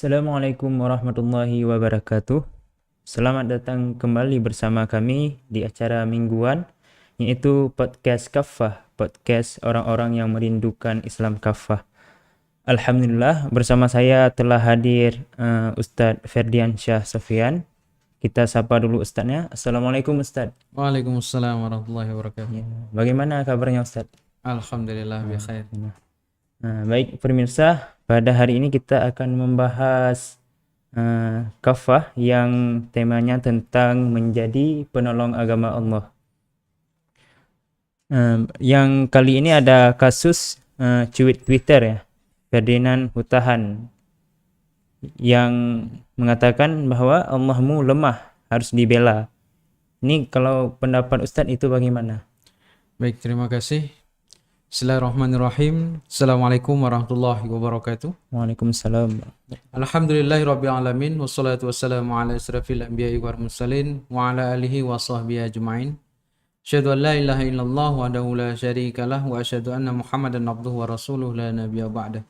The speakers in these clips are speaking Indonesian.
Assalamualaikum warahmatullahi wabarakatuh. Selamat datang kembali bersama kami di acara mingguan, yaitu podcast Kafah, podcast orang-orang yang merindukan Islam Kafah. Alhamdulillah, bersama saya telah hadir Ustadz Ferdian Syah Sofian. Kita sapa dulu Ustadznya. Assalamualaikum Ustadz. Waalaikumsalam warahmatullahi wabarakatuh. Ya, bagaimana kabarnya Ustadz? Alhamdulillah bi khair. Baik pemirsa, pada hari ini kita akan membahas kafah yang temanya tentang menjadi penolong agama Allah. Yang kali ini ada kasus cuit Twitter ya, Ferdinand Hutahan, yang mengatakan bahwa Allahmu lemah, harus dibela. Ini kalau pendapat Ustadz itu bagaimana? Baik, terima kasih. Bismillahirrahmanirrahim. Assalamualaikum warahmatullahi wabarakatuh. Waalaikumsalam. Alhamdulillahirabbil alamin wassalatu wassalamu ala asrafil anbiya'i wal mursalin wa ala alihi wa sahbihi ajmain. Asyhadu an la ilaha illallah wahdahu la syarikalah wa asyhadu anna Muhammadan abduhu wa rasuluhu la nabiyya ba'dah.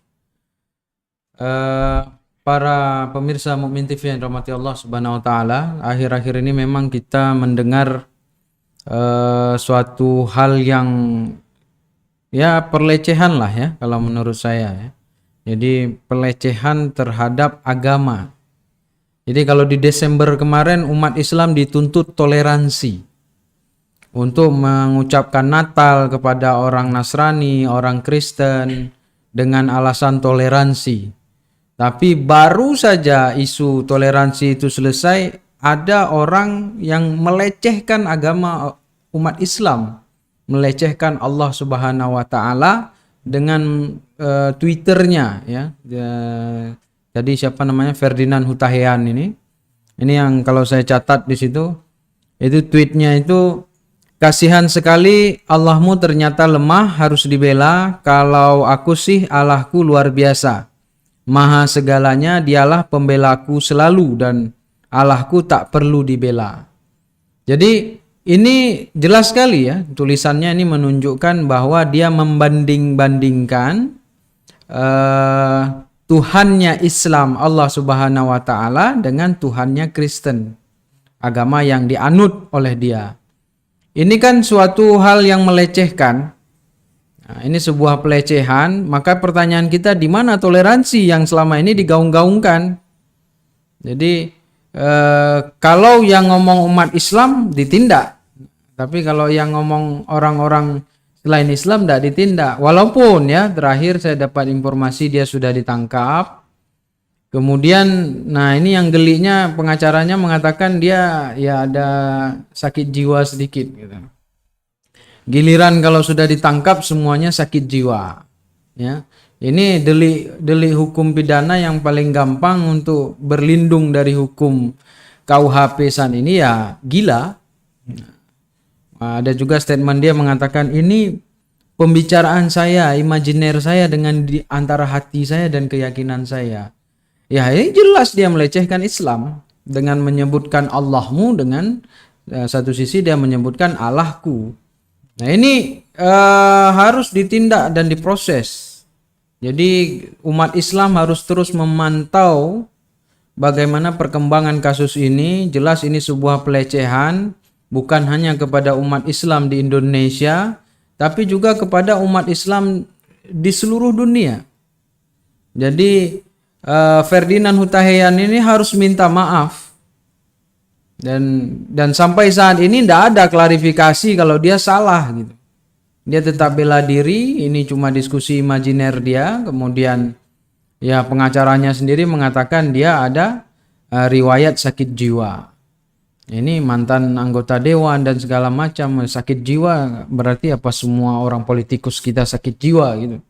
Para pemirsa Mukmin TV yang dirahmati Allah Subhanahu wa taala, akhir-akhir ini memang kita mendengar suatu hal yang ya pelecehan lah ya kalau menurut saya ya. Jadi pelecehan terhadap agama. Jadi kalau di Desember kemarin umat Islam dituntut toleransi untuk mengucapkan Natal kepada orang Nasrani, orang Kristen dengan alasan toleransi. Tapi baru saja isu toleransi itu selesai, ada orang yang melecehkan agama umat Islam, melecehkan Allah Subhanahu wa taala dengan Twitternya ya. Jadi siapa namanya, Ferdinand Hutahian ini yang kalau saya catat di situ, itu tweetnya itu, kasihan sekali Allahmu ternyata lemah, harus dibela. Kalau aku sih Allahku luar biasa, maha segalanya, dialah pembelaku selalu dan Allahku tak perlu dibela. Jadi ini jelas sekali ya, tulisannya ini menunjukkan bahwa dia membanding-bandingkan Tuhannya Islam, Allah Subhanahu wa taala, dengan Tuhannya Kristen, agama yang dianut oleh dia. Ini kan suatu hal yang melecehkan. Nah, ini sebuah pelecehan, maka pertanyaan kita, di mana toleransi yang selama ini digaung-gaungkan? Jadi kalau yang ngomong umat Islam ditindak, tapi kalau yang ngomong orang-orang selain Islam tidak ditindak. Walaupun ya terakhir saya dapat informasi dia sudah ditangkap. Kemudian, nah ini yang geliknya, pengacaranya mengatakan dia ya ada sakit jiwa sedikit gitu. Giliran kalau sudah ditangkap semuanya sakit jiwa. Ya, ini delik hukum pidana yang paling gampang untuk berlindung dari hukum KUH saat ini ya gila. Ada juga statement dia mengatakan, ini pembicaraan saya, imajiner saya dengan di antara hati saya dan keyakinan saya. Ya ini jelas dia melecehkan Islam dengan menyebutkan Allahmu, dengan satu sisi dia menyebutkan Allahku. Nah ini harus ditindak dan diproses. Jadi umat Islam harus terus memantau bagaimana perkembangan kasus ini. Jelas ini sebuah pelecehan, bukan hanya kepada umat Islam di Indonesia, tapi juga kepada umat Islam di seluruh dunia. Jadi Ferdinand Hutahian ini harus minta maaf. Dan sampai saat ini tidak ada klarifikasi kalau dia salah gitu. Dia tetap bela diri, ini cuma diskusi imajiner dia. Kemudian ya pengacaranya sendiri mengatakan dia ada riwayat sakit jiwa. Ini mantan anggota dewan dan segala macam. Sakit jiwa berarti apa, semua orang politikus kita sakit jiwa gitu?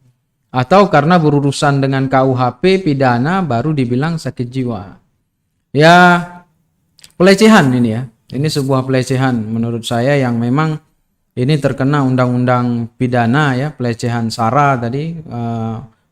Atau karena berurusan dengan KUHP pidana baru dibilang sakit jiwa? Ya pelecehan ini ya. Ini sebuah pelecehan menurut saya yang memang ini terkena undang-undang pidana ya, pelecehan sara tadi,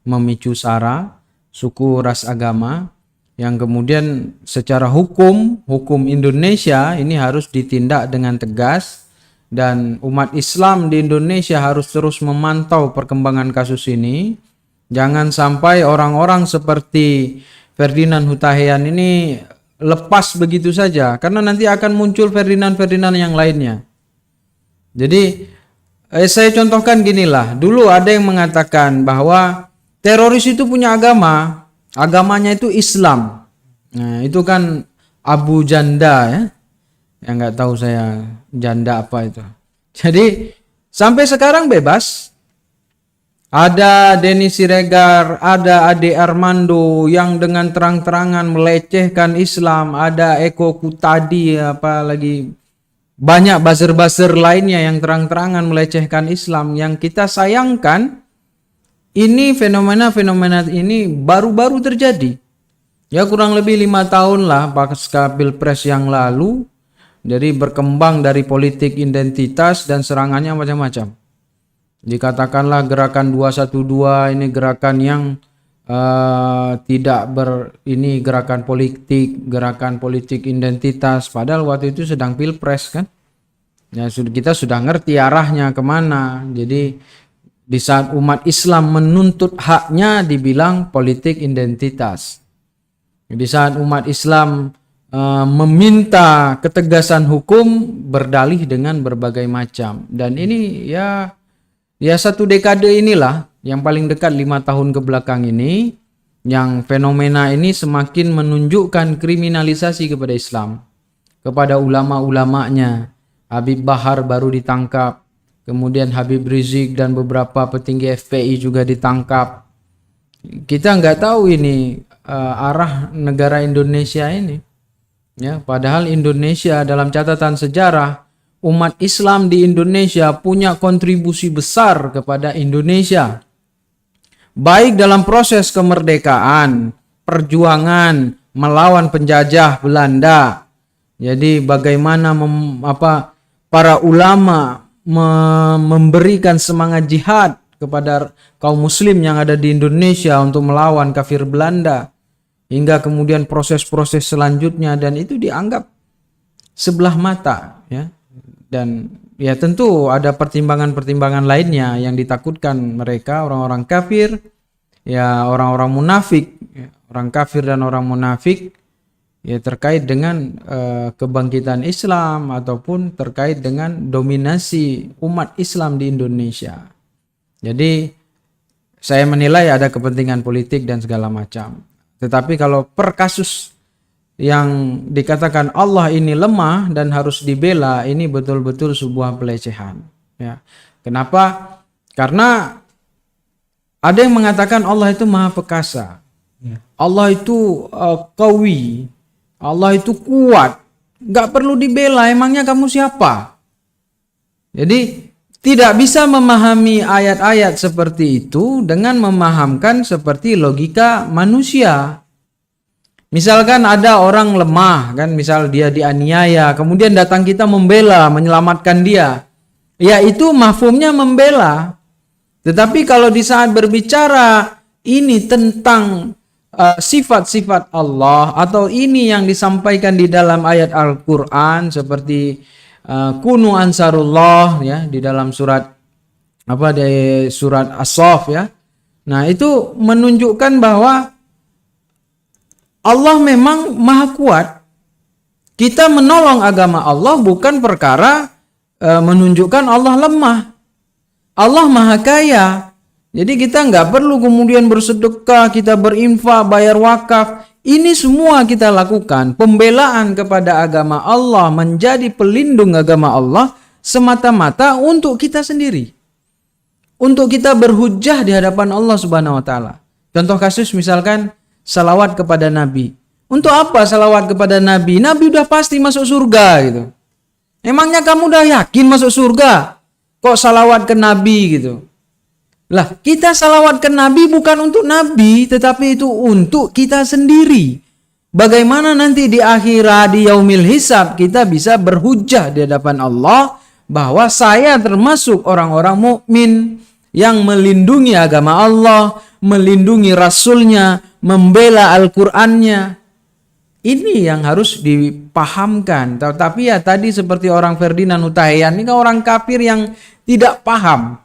memicu sara, suku, ras, agama, yang kemudian secara hukum Indonesia ini harus ditindak dengan tegas, dan umat Islam di Indonesia harus terus memantau perkembangan kasus ini. Jangan sampai orang-orang seperti Ferdinand Hutahian ini lepas begitu saja, karena nanti akan muncul Ferdinand yang lainnya. Jadi saya contohkan ginilah, dulu ada yang mengatakan bahwa teroris itu punya agama, agamanya itu Islam. Nah itu kan Abu Janda ya, yang nggak tahu saya janda apa itu. Jadi sampai sekarang bebas. Ada Denny Siregar, ada Ade Armando yang dengan terang-terangan melecehkan Islam, ada Eko Kutadi, apalagi banyak buzzer-buzzer lainnya yang terang-terangan melecehkan Islam. Yang kita sayangkan, ini fenomena-fenomena ini baru-baru terjadi. Ya kurang lebih 5 tahun lah pasca Pilpres yang lalu, jadi berkembang dari politik identitas dan serangannya macam-macam. Dikatakanlah gerakan 212 ini gerakan yang ini gerakan politik identitas, padahal waktu itu sedang Pilpres kan. Ya kita sudah ngerti arahnya kemana. Jadi di saat umat Islam menuntut haknya dibilang politik identitas. Di saat umat Islam meminta ketegasan hukum berdalih dengan berbagai macam. Dan ini ya 1 dekade inilah yang paling dekat 5 tahun ke belakang ini yang fenomena ini semakin menunjukkan kriminalisasi kepada Islam, kepada ulama-ulamanya. Habib Bahar baru ditangkap, kemudian Habib Rizik dan beberapa petinggi FPI juga ditangkap. Kita nggak tahu ini arah negara Indonesia ini. Ya, padahal Indonesia dalam catatan sejarah umat Islam di Indonesia punya kontribusi besar kepada Indonesia. Baik dalam proses kemerdekaan, perjuangan melawan penjajah Belanda. Jadi bagaimana para ulama memberikan semangat jihad kepada kaum muslim yang ada di Indonesia untuk melawan kafir Belanda. Hingga kemudian proses-proses selanjutnya, dan itu dianggap sebelah mata ya. Dan ya tentu ada pertimbangan-pertimbangan lainnya yang ditakutkan mereka, orang-orang kafir, ya orang-orang munafik, ya, orang kafir dan orang munafik, ya terkait dengan kebangkitan Islam ataupun terkait dengan dominasi umat Islam di Indonesia. Jadi saya menilai ada kepentingan politik dan segala macam. Tetapi kalau per kasus yang dikatakan Allah ini lemah dan harus dibela, ini betul-betul sebuah pelecehan. Ya. Kenapa? Karena ada yang mengatakan Allah itu maha perkasa. Ya. Allah itu qawi. Allah itu kuat. Gak perlu dibela, emangnya kamu siapa? Jadi tidak bisa memahami ayat-ayat seperti itu dengan memahamkan seperti logika manusia. Misalkan ada orang lemah kan, misal dia dianiaya, kemudian datang kita membela, menyelamatkan dia. Ya itu mafhumnya membela. Tetapi kalau di saat berbicara ini tentang sifat-sifat Allah, atau ini yang disampaikan di dalam ayat Al-Qur'an seperti kunu ansarullah ya di dalam surat As-Saff ya. Nah, itu menunjukkan bahwa Allah memang maha kuat. Kita menolong agama Allah bukan perkara menunjukkan Allah lemah. Allah maha kaya. Jadi kita nggak perlu kemudian bersedekah, kita berinfak, bayar wakaf. Ini semua kita lakukan. Pembelaan kepada agama Allah, menjadi pelindung agama Allah semata-mata untuk kita sendiri. Untuk kita berhujjah di hadapan Allah Subhanahu wa taala. Contoh kasus misalkan salawat kepada Nabi. Untuk apa salawat kepada Nabi? Nabi udah pasti masuk surga gitu. Emangnya kamu udah yakin masuk surga? Kok salawat ke Nabi gitu? Lah, kita salawat ke Nabi bukan untuk Nabi, tetapi itu untuk kita sendiri. Bagaimana nanti di akhirat, di yaumil hisab, kita bisa berhujjah di hadapan Allah bahwa saya termasuk orang-orang mukmin yang melindungi agama Allah, melindungi Rasulnya, membela Al-Qur'annya. Ini yang harus dipahamkan. Tapi ya tadi seperti orang Ferdinand Hutahian, ini kan orang kafir yang tidak paham.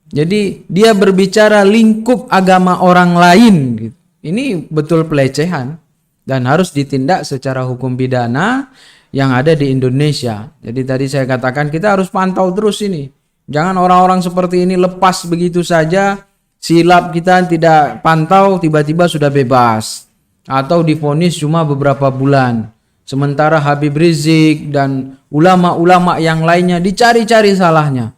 Jadi dia berbicara lingkup agama orang lain gitu. Ini betul pelecehan dan harus ditindak secara hukum pidana yang ada di Indonesia. Jadi tadi saya katakan kita harus pantau terus ini. Jangan orang-orang seperti ini lepas begitu saja, silap kita tidak pantau tiba-tiba sudah bebas atau divonis cuma beberapa bulan. Sementara Habib Rizik dan ulama-ulama yang lainnya dicari-cari salahnya.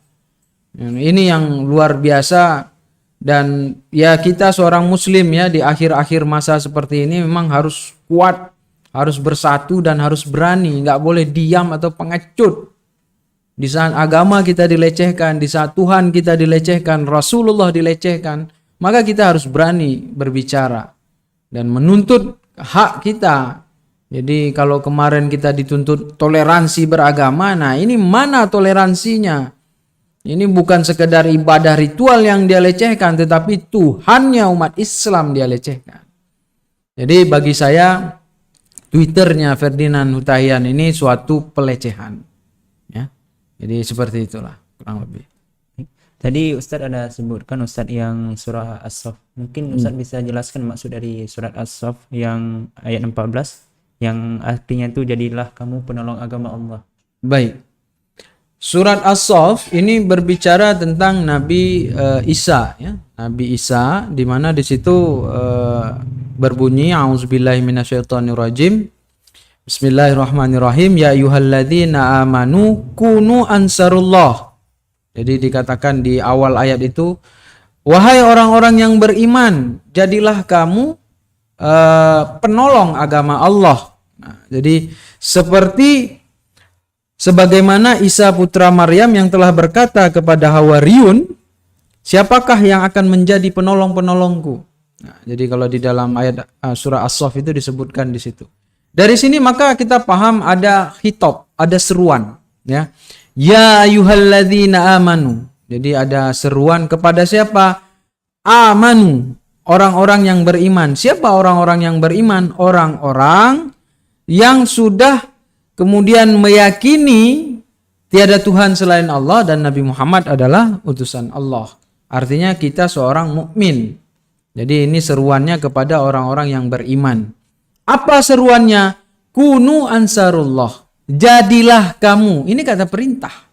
Ini yang luar biasa. Dan ya kita seorang muslim ya di akhir-akhir masa seperti ini memang harus kuat, harus bersatu dan harus berani, nggak boleh diam atau pengecut. Di saat agama kita dilecehkan, di saat Tuhan kita dilecehkan, Rasulullah dilecehkan, maka kita harus berani berbicara dan menuntut hak kita. Jadi kalau kemarin kita dituntut toleransi beragama, nah ini mana toleransinya? Ini bukan sekedar ibadah ritual yang dia lecehkan, tetapi Tuhannya umat Islam dia lecehkan. Jadi bagi saya Twitternya Ferdinand Hutahian ini suatu pelecehan. Ya, jadi seperti itulah kurang lebih. Tadi Ustadz ada sebutkan Ustadz yang surah As-Saff. Mungkin Ustadz bisa jelaskan maksud dari surat As-Saff yang ayat 14 yang artinya itu jadilah kamu penolong agama Allah. Baik. Surat As-Saff ini berbicara tentang Nabi Isa ya. Nabi Isa di mana di situ berbunyi a'udzubillahi minasyaitonirrajim. Bismillahirrahmanirrahim. Ya ayyuhalladzina amanu kunu ansarullah. Jadi dikatakan di awal ayat itu, wahai orang-orang yang beriman, jadilah kamu penolong agama Allah. Nah, jadi sebagaimana Isa putra Maryam yang telah berkata kepada Hawariyun, siapakah yang akan menjadi penolong-penolongku? Nah, jadi kalau di dalam ayat surah As-Saff itu disebutkan di situ. Dari sini maka kita paham ada khitab, ada seruan, ya. Ya ayyuhalladzina amanu. Jadi ada seruan kepada siapa? Amanu, orang-orang yang beriman. Siapa orang-orang yang beriman? Orang-orang yang sudah kemudian meyakini tiada Tuhan selain Allah dan Nabi Muhammad adalah utusan Allah. Artinya kita seorang mukmin. Jadi ini seruannya kepada orang-orang yang beriman. Apa seruannya? Kunu ansarullah. Jadilah kamu. Ini kata perintah.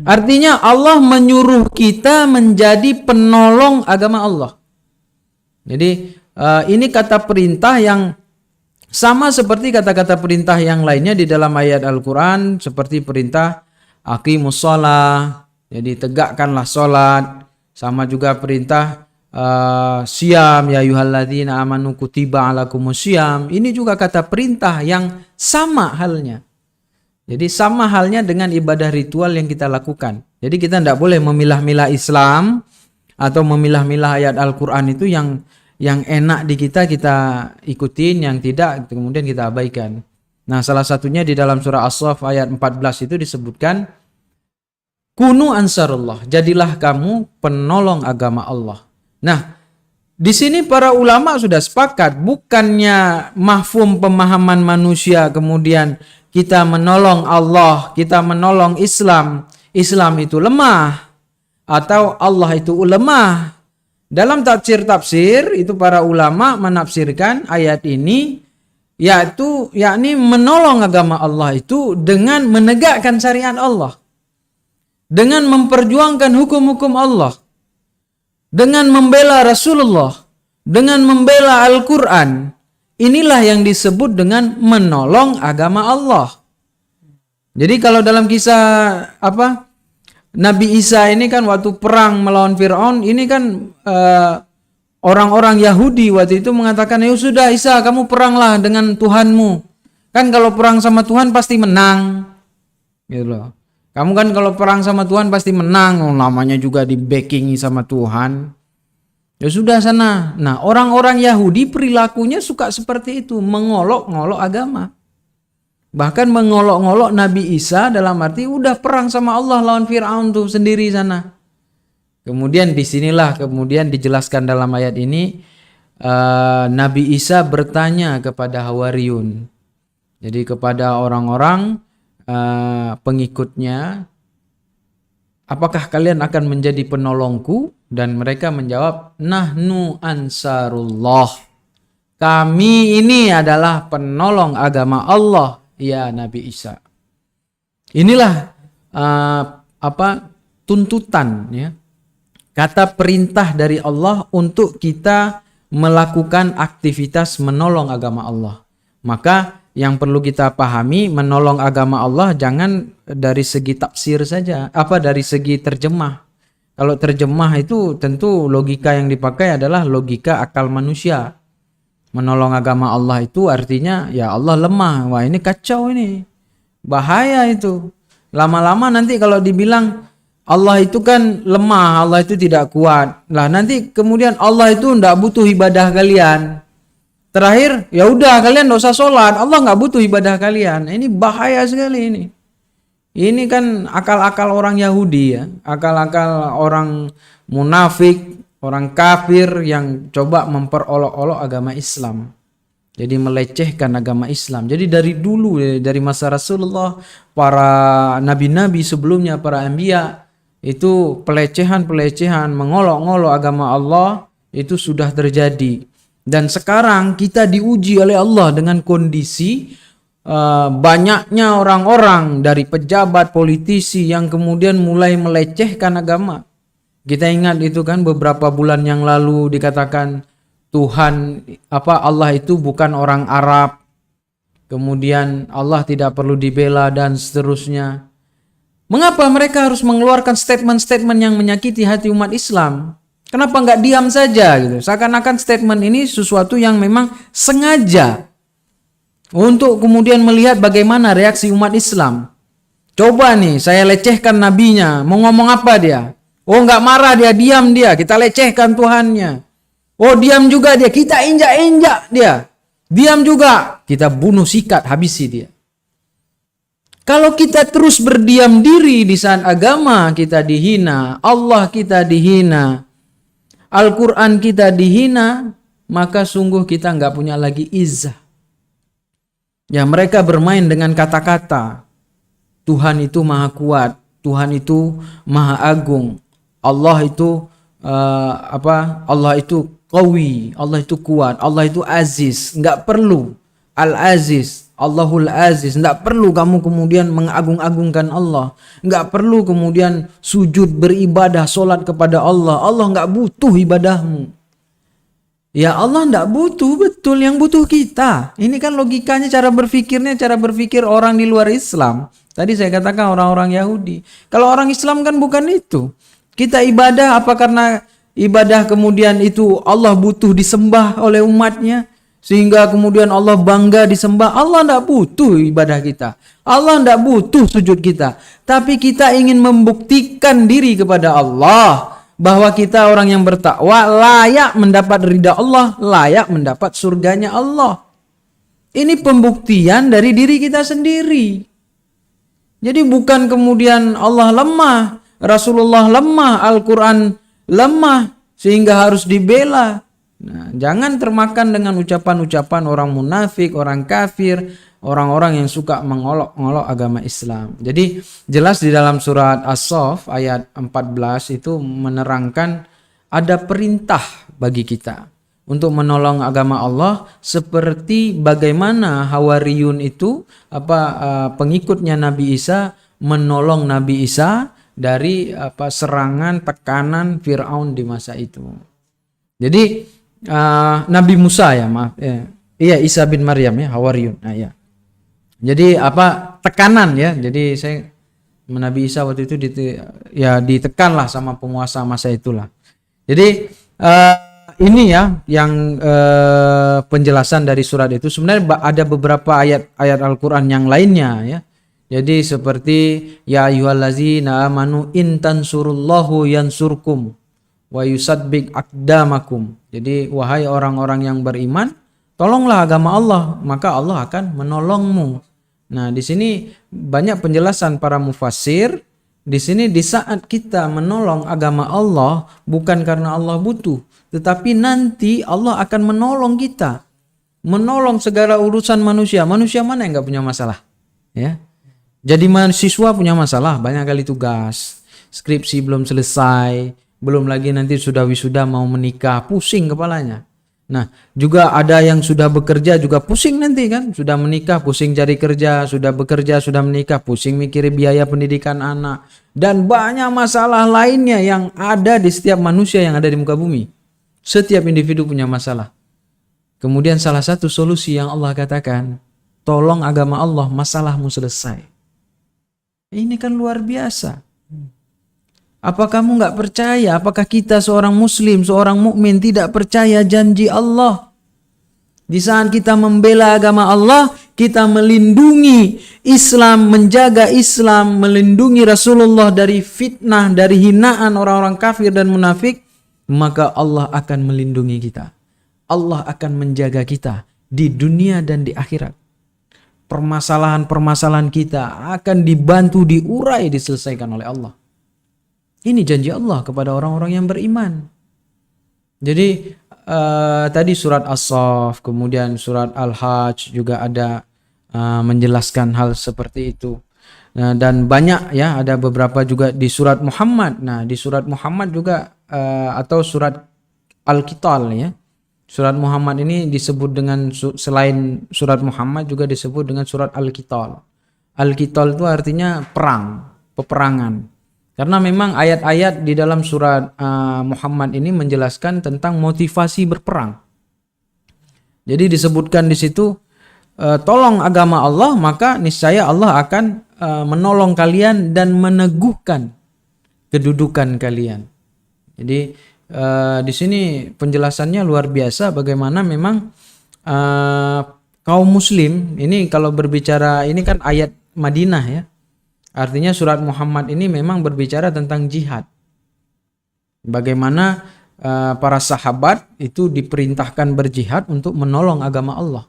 Artinya Allah menyuruh kita menjadi penolong agama Allah. Jadi ini kata perintah yang sama seperti kata-kata perintah yang lainnya di dalam ayat Al-Quran, seperti perintah aqimus shalah, jadi tegakkanlah sholat, sama juga perintah siyam, ya ayyuhalladzina amanu kutiba alakumus syiyam. Ini juga kata perintah yang sama halnya. Jadi sama halnya dengan ibadah ritual yang kita lakukan. Jadi kita tidak boleh memilah-milah Islam atau memilah-milah ayat Al-Quran itu yang enak di kita ikutin, yang tidak kemudian kita abaikan. Nah, salah satunya di dalam surah As-Saff ayat 14 itu disebutkan kunu ansarullah, jadilah kamu penolong agama Allah. Nah, di sini para ulama sudah sepakat, bukannya mafhum pemahaman manusia kemudian kita menolong Allah, kita menolong Islam, Islam itu lemah atau Allah itu lemah. Dalam tafsir itu para ulama menafsirkan ayat ini yakni menolong agama Allah itu dengan menegakkan syariat Allah, dengan memperjuangkan hukum-hukum Allah, dengan membela Rasulullah, dengan membela Al-Quran. Inilah yang disebut dengan menolong agama Allah. Jadi kalau dalam kisah Nabi Isa ini kan waktu perang melawan Fir'aun, ini kan orang-orang Yahudi waktu itu mengatakan, ya sudah Isa, kamu peranglah dengan Tuhanmu. Kan kalau perang sama Tuhan pasti menang. Gitu loh. Kamu kan kalau perang sama Tuhan pasti menang, namanya juga di backingi sama Tuhan. Ya sudah sana. Nah, orang-orang Yahudi perilakunya suka seperti itu, mengolok-ngolok agama. Bahkan mengolok-ngolok Nabi Isa dalam arti udah perang sama Allah lawan Fir'aun tuh sendiri sana. Kemudian disinilah kemudian dijelaskan dalam ayat ini Nabi Isa bertanya kepada Hawariyun. Jadi kepada orang-orang pengikutnya apakah kalian akan menjadi penolongku? Dan mereka menjawab, nahnu ansarullah. Kami ini adalah penolong agama Allah, ya Nabi Isa. Inilah tuntutan, ya. Kata perintah dari Allah untuk kita melakukan aktivitas menolong agama Allah. Maka yang perlu kita pahami, menolong agama Allah jangan dari segi tafsir saja, dari segi terjemah. Kalau terjemah itu tentu logika yang dipakai adalah logika akal manusia. Menolong agama Allah itu artinya ya Allah lemah. Wah, ini kacau ini. Bahaya itu. Lama-lama nanti kalau dibilang Allah itu kan lemah, Allah itu tidak kuat. Lah nanti kemudian Allah itu enggak butuh ibadah kalian. Terakhir, ya udah kalian enggak usah sholat, Allah enggak butuh ibadah kalian. Ini bahaya sekali ini. Ini kan akal-akal orang Yahudi ya, akal-akal orang munafik, orang kafir yang coba memperolok-olok agama Islam. Jadi melecehkan agama Islam. Jadi dari dulu, dari masa Rasulullah, para nabi-nabi sebelumnya, para anbiya, itu pelecehan-pelecehan, mengolok-olok agama Allah itu sudah terjadi. Dan sekarang kita diuji oleh Allah dengan kondisi banyaknya orang-orang dari pejabat, politisi yang kemudian mulai melecehkan agama. Kita ingat itu kan beberapa bulan yang lalu dikatakan Tuhan Allah itu bukan orang Arab. Kemudian Allah tidak perlu dibela dan seterusnya. Mengapa mereka harus mengeluarkan statement-statement yang menyakiti hati umat Islam? Kenapa nggak diam saja gitu? Seakan-akan statement ini sesuatu yang memang sengaja untuk kemudian melihat bagaimana reaksi umat Islam. Coba nih, saya lecehkan nabinya, mau ngomong apa dia? Oh, nggak marah dia, diam dia, kita lecehkan Tuhannya. Oh, diam juga dia, kita injak-injak dia. Diam juga, kita bunuh, sikat, habisi dia. Kalau kita terus berdiam diri di saat agama kita dihina, Allah kita dihina, Al-Quran kita dihina, maka sungguh kita nggak punya lagi izzah. Ya, mereka bermain dengan kata-kata. Tuhan itu maha kuat, Tuhan itu maha agung, Allah itu Allah itu qawi, Allah itu kuat, Allah itu aziz. Enggak perlu Al-Aziz, Allahul Aziz. Enggak perlu kamu kemudian mengagung-agungkan Allah. Enggak perlu kemudian sujud beribadah, solat kepada Allah. Allah enggak butuh ibadahmu. Ya Allah enggak butuh, betul, yang butuh kita. Ini kan logikanya, cara berpikir orang di luar Islam. Tadi saya katakan orang-orang Yahudi. Kalau orang Islam kan bukan itu. Kita ibadah apa karena ibadah kemudian itu Allah butuh disembah oleh umatnya, sehingga kemudian Allah bangga disembah. Allah enggak butuh ibadah kita. Allah enggak butuh sujud kita. Tapi kita ingin membuktikan diri kepada Allah bahwa kita orang yang bertakwa, layak mendapat ridha Allah, layak mendapat surganya Allah. Ini pembuktian dari diri kita sendiri. Jadi bukan kemudian Allah lemah, Rasulullah lemah, Al-Quran lemah sehingga harus dibela. Nah, jangan termakan dengan ucapan-ucapan orang munafik, orang kafir, orang-orang yang suka mengolok-olok agama Islam. Jadi jelas di dalam surat As-Saff ayat 14 itu menerangkan ada perintah bagi kita untuk menolong agama Allah, seperti bagaimana Hawariyun itu pengikutnya Nabi Isa menolong Nabi Isa dari serangan, tekanan Fir'aun di masa itu. Jadi Nabi Musa iya Isa bin Maryam ya, Hawariyun. Nah, ya. Jadi tekanan ya. Jadi saya Nabi Isa waktu itu ditekan lah sama penguasa masa itulah. Jadi ini ya yang penjelasan dari surat itu. Sebenarnya ada beberapa ayat Al-Qur'an yang lainnya ya. Jadi seperti ya ayyuhallazina amanu in tansurullahu yansurkum wa yusabbik aqdamakum. Jadi wahai orang-orang yang beriman, tolonglah agama Allah, maka Allah akan menolongmu. Nah, di sini banyak penjelasan para mufassir. Di sini di saat kita menolong agama Allah bukan karena Allah butuh, tetapi nanti Allah akan menolong kita. Menolong segala urusan manusia. Manusia mana yang enggak punya masalah? Ya. Jadi mahasiswa punya masalah, banyak kali tugas. skripsi belum selesai, belum lagi nanti sudah wisuda mau menikah, pusing kepalanya. Nah, juga ada yang sudah bekerja juga pusing nanti kan, sudah menikah pusing cari kerja, sudah bekerja sudah menikah pusing mikirin biaya pendidikan anak, dan banyak masalah lainnya yang ada di setiap manusia yang ada di muka bumi. Setiap individu punya masalah. Kemudian salah satu solusi yang Allah katakan, tolong agama Allah, masalahmu selesai. Ini kan luar biasa. Apa kamu nggak percaya? Apakah kita seorang muslim, seorang mukmin tidak percaya janji Allah? Di saat kita membela agama Allah, kita melindungi Islam, menjaga Islam, melindungi Rasulullah dari fitnah, dari hinaan orang-orang kafir dan munafik, maka Allah akan melindungi kita. Allah akan menjaga kita di dunia dan di akhirat. Permasalahan-permasalahan kita akan dibantu, diurai, diselesaikan oleh Allah. Ini janji Allah kepada orang-orang yang beriman. Jadi tadi surat As-Saff, kemudian surat Al-Hajj juga ada menjelaskan hal seperti itu. Nah, dan banyak ya, ada beberapa juga di surat Muhammad. Nah, di surat Muhammad juga atau surat Al-Qital ya. Surat Muhammad ini disebut dengan, selain surat Muhammad juga disebut dengan surat Al-Qital. Al-Qital itu artinya perang, peperangan. Karena memang ayat-ayat di dalam surat Muhammad ini menjelaskan tentang motivasi berperang. Jadi disebutkan di situ, tolong agama Allah, maka niscaya Allah akan menolong kalian dan meneguhkan kedudukan kalian. Jadi di sini penjelasannya luar biasa bagaimana memang kaum muslim ini, kalau berbicara ini kan ayat Madinah ya. Artinya surat Muhammad ini memang berbicara tentang jihad. Bagaimana para sahabat itu diperintahkan berjihad untuk menolong agama Allah.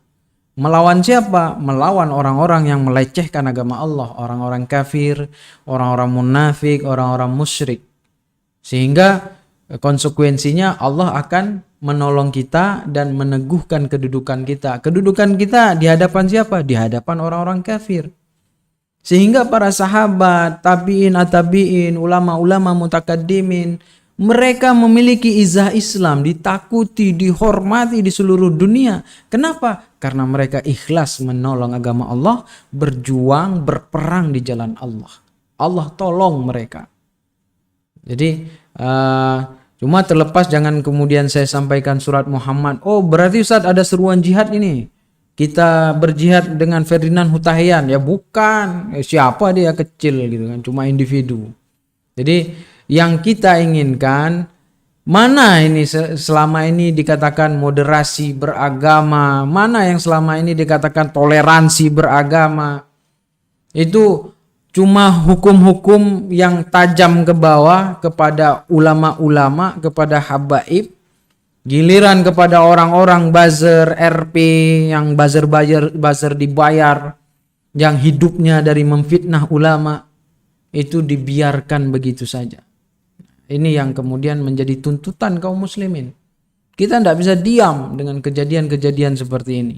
Melawan siapa? Melawan orang-orang yang melecehkan agama Allah, orang-orang kafir, orang-orang munafik, orang-orang musyrik. Sehingga konsekuensinya Allah akan menolong kita dan meneguhkan kedudukan kita. Kedudukan kita di hadapan siapa? Di hadapan orang-orang kafir. Sehingga para sahabat, tabi'in, atabi'in, ulama-ulama mutakaddimin, mereka memiliki izah Islam, ditakuti, dihormati di seluruh dunia. Kenapa? Karena mereka ikhlas menolong agama Allah, berjuang, berperang di jalan Allah. Allah tolong mereka. Jadi cuma terlepas jangan kemudian saya sampaikan surat Muhammad, oh berarti Ustaz ada seruan jihad ini, kita berjihad dengan Ferdinand Hutahian. Ya bukan, siapa dia, kecil gitu kan, cuma individu. Jadi yang kita inginkan, mana ini selama ini dikatakan moderasi beragama, mana yang selama ini dikatakan toleransi beragama, itu cuma hukum-hukum yang tajam ke bawah kepada ulama-ulama, kepada habaib. Giliran kepada orang-orang buzzer RP yang buzzer dibayar, yang hidupnya dari memfitnah ulama, itu dibiarkan begitu saja. Ini yang kemudian menjadi tuntutan kaum muslimin. Kita tidak bisa diam dengan kejadian-kejadian seperti ini.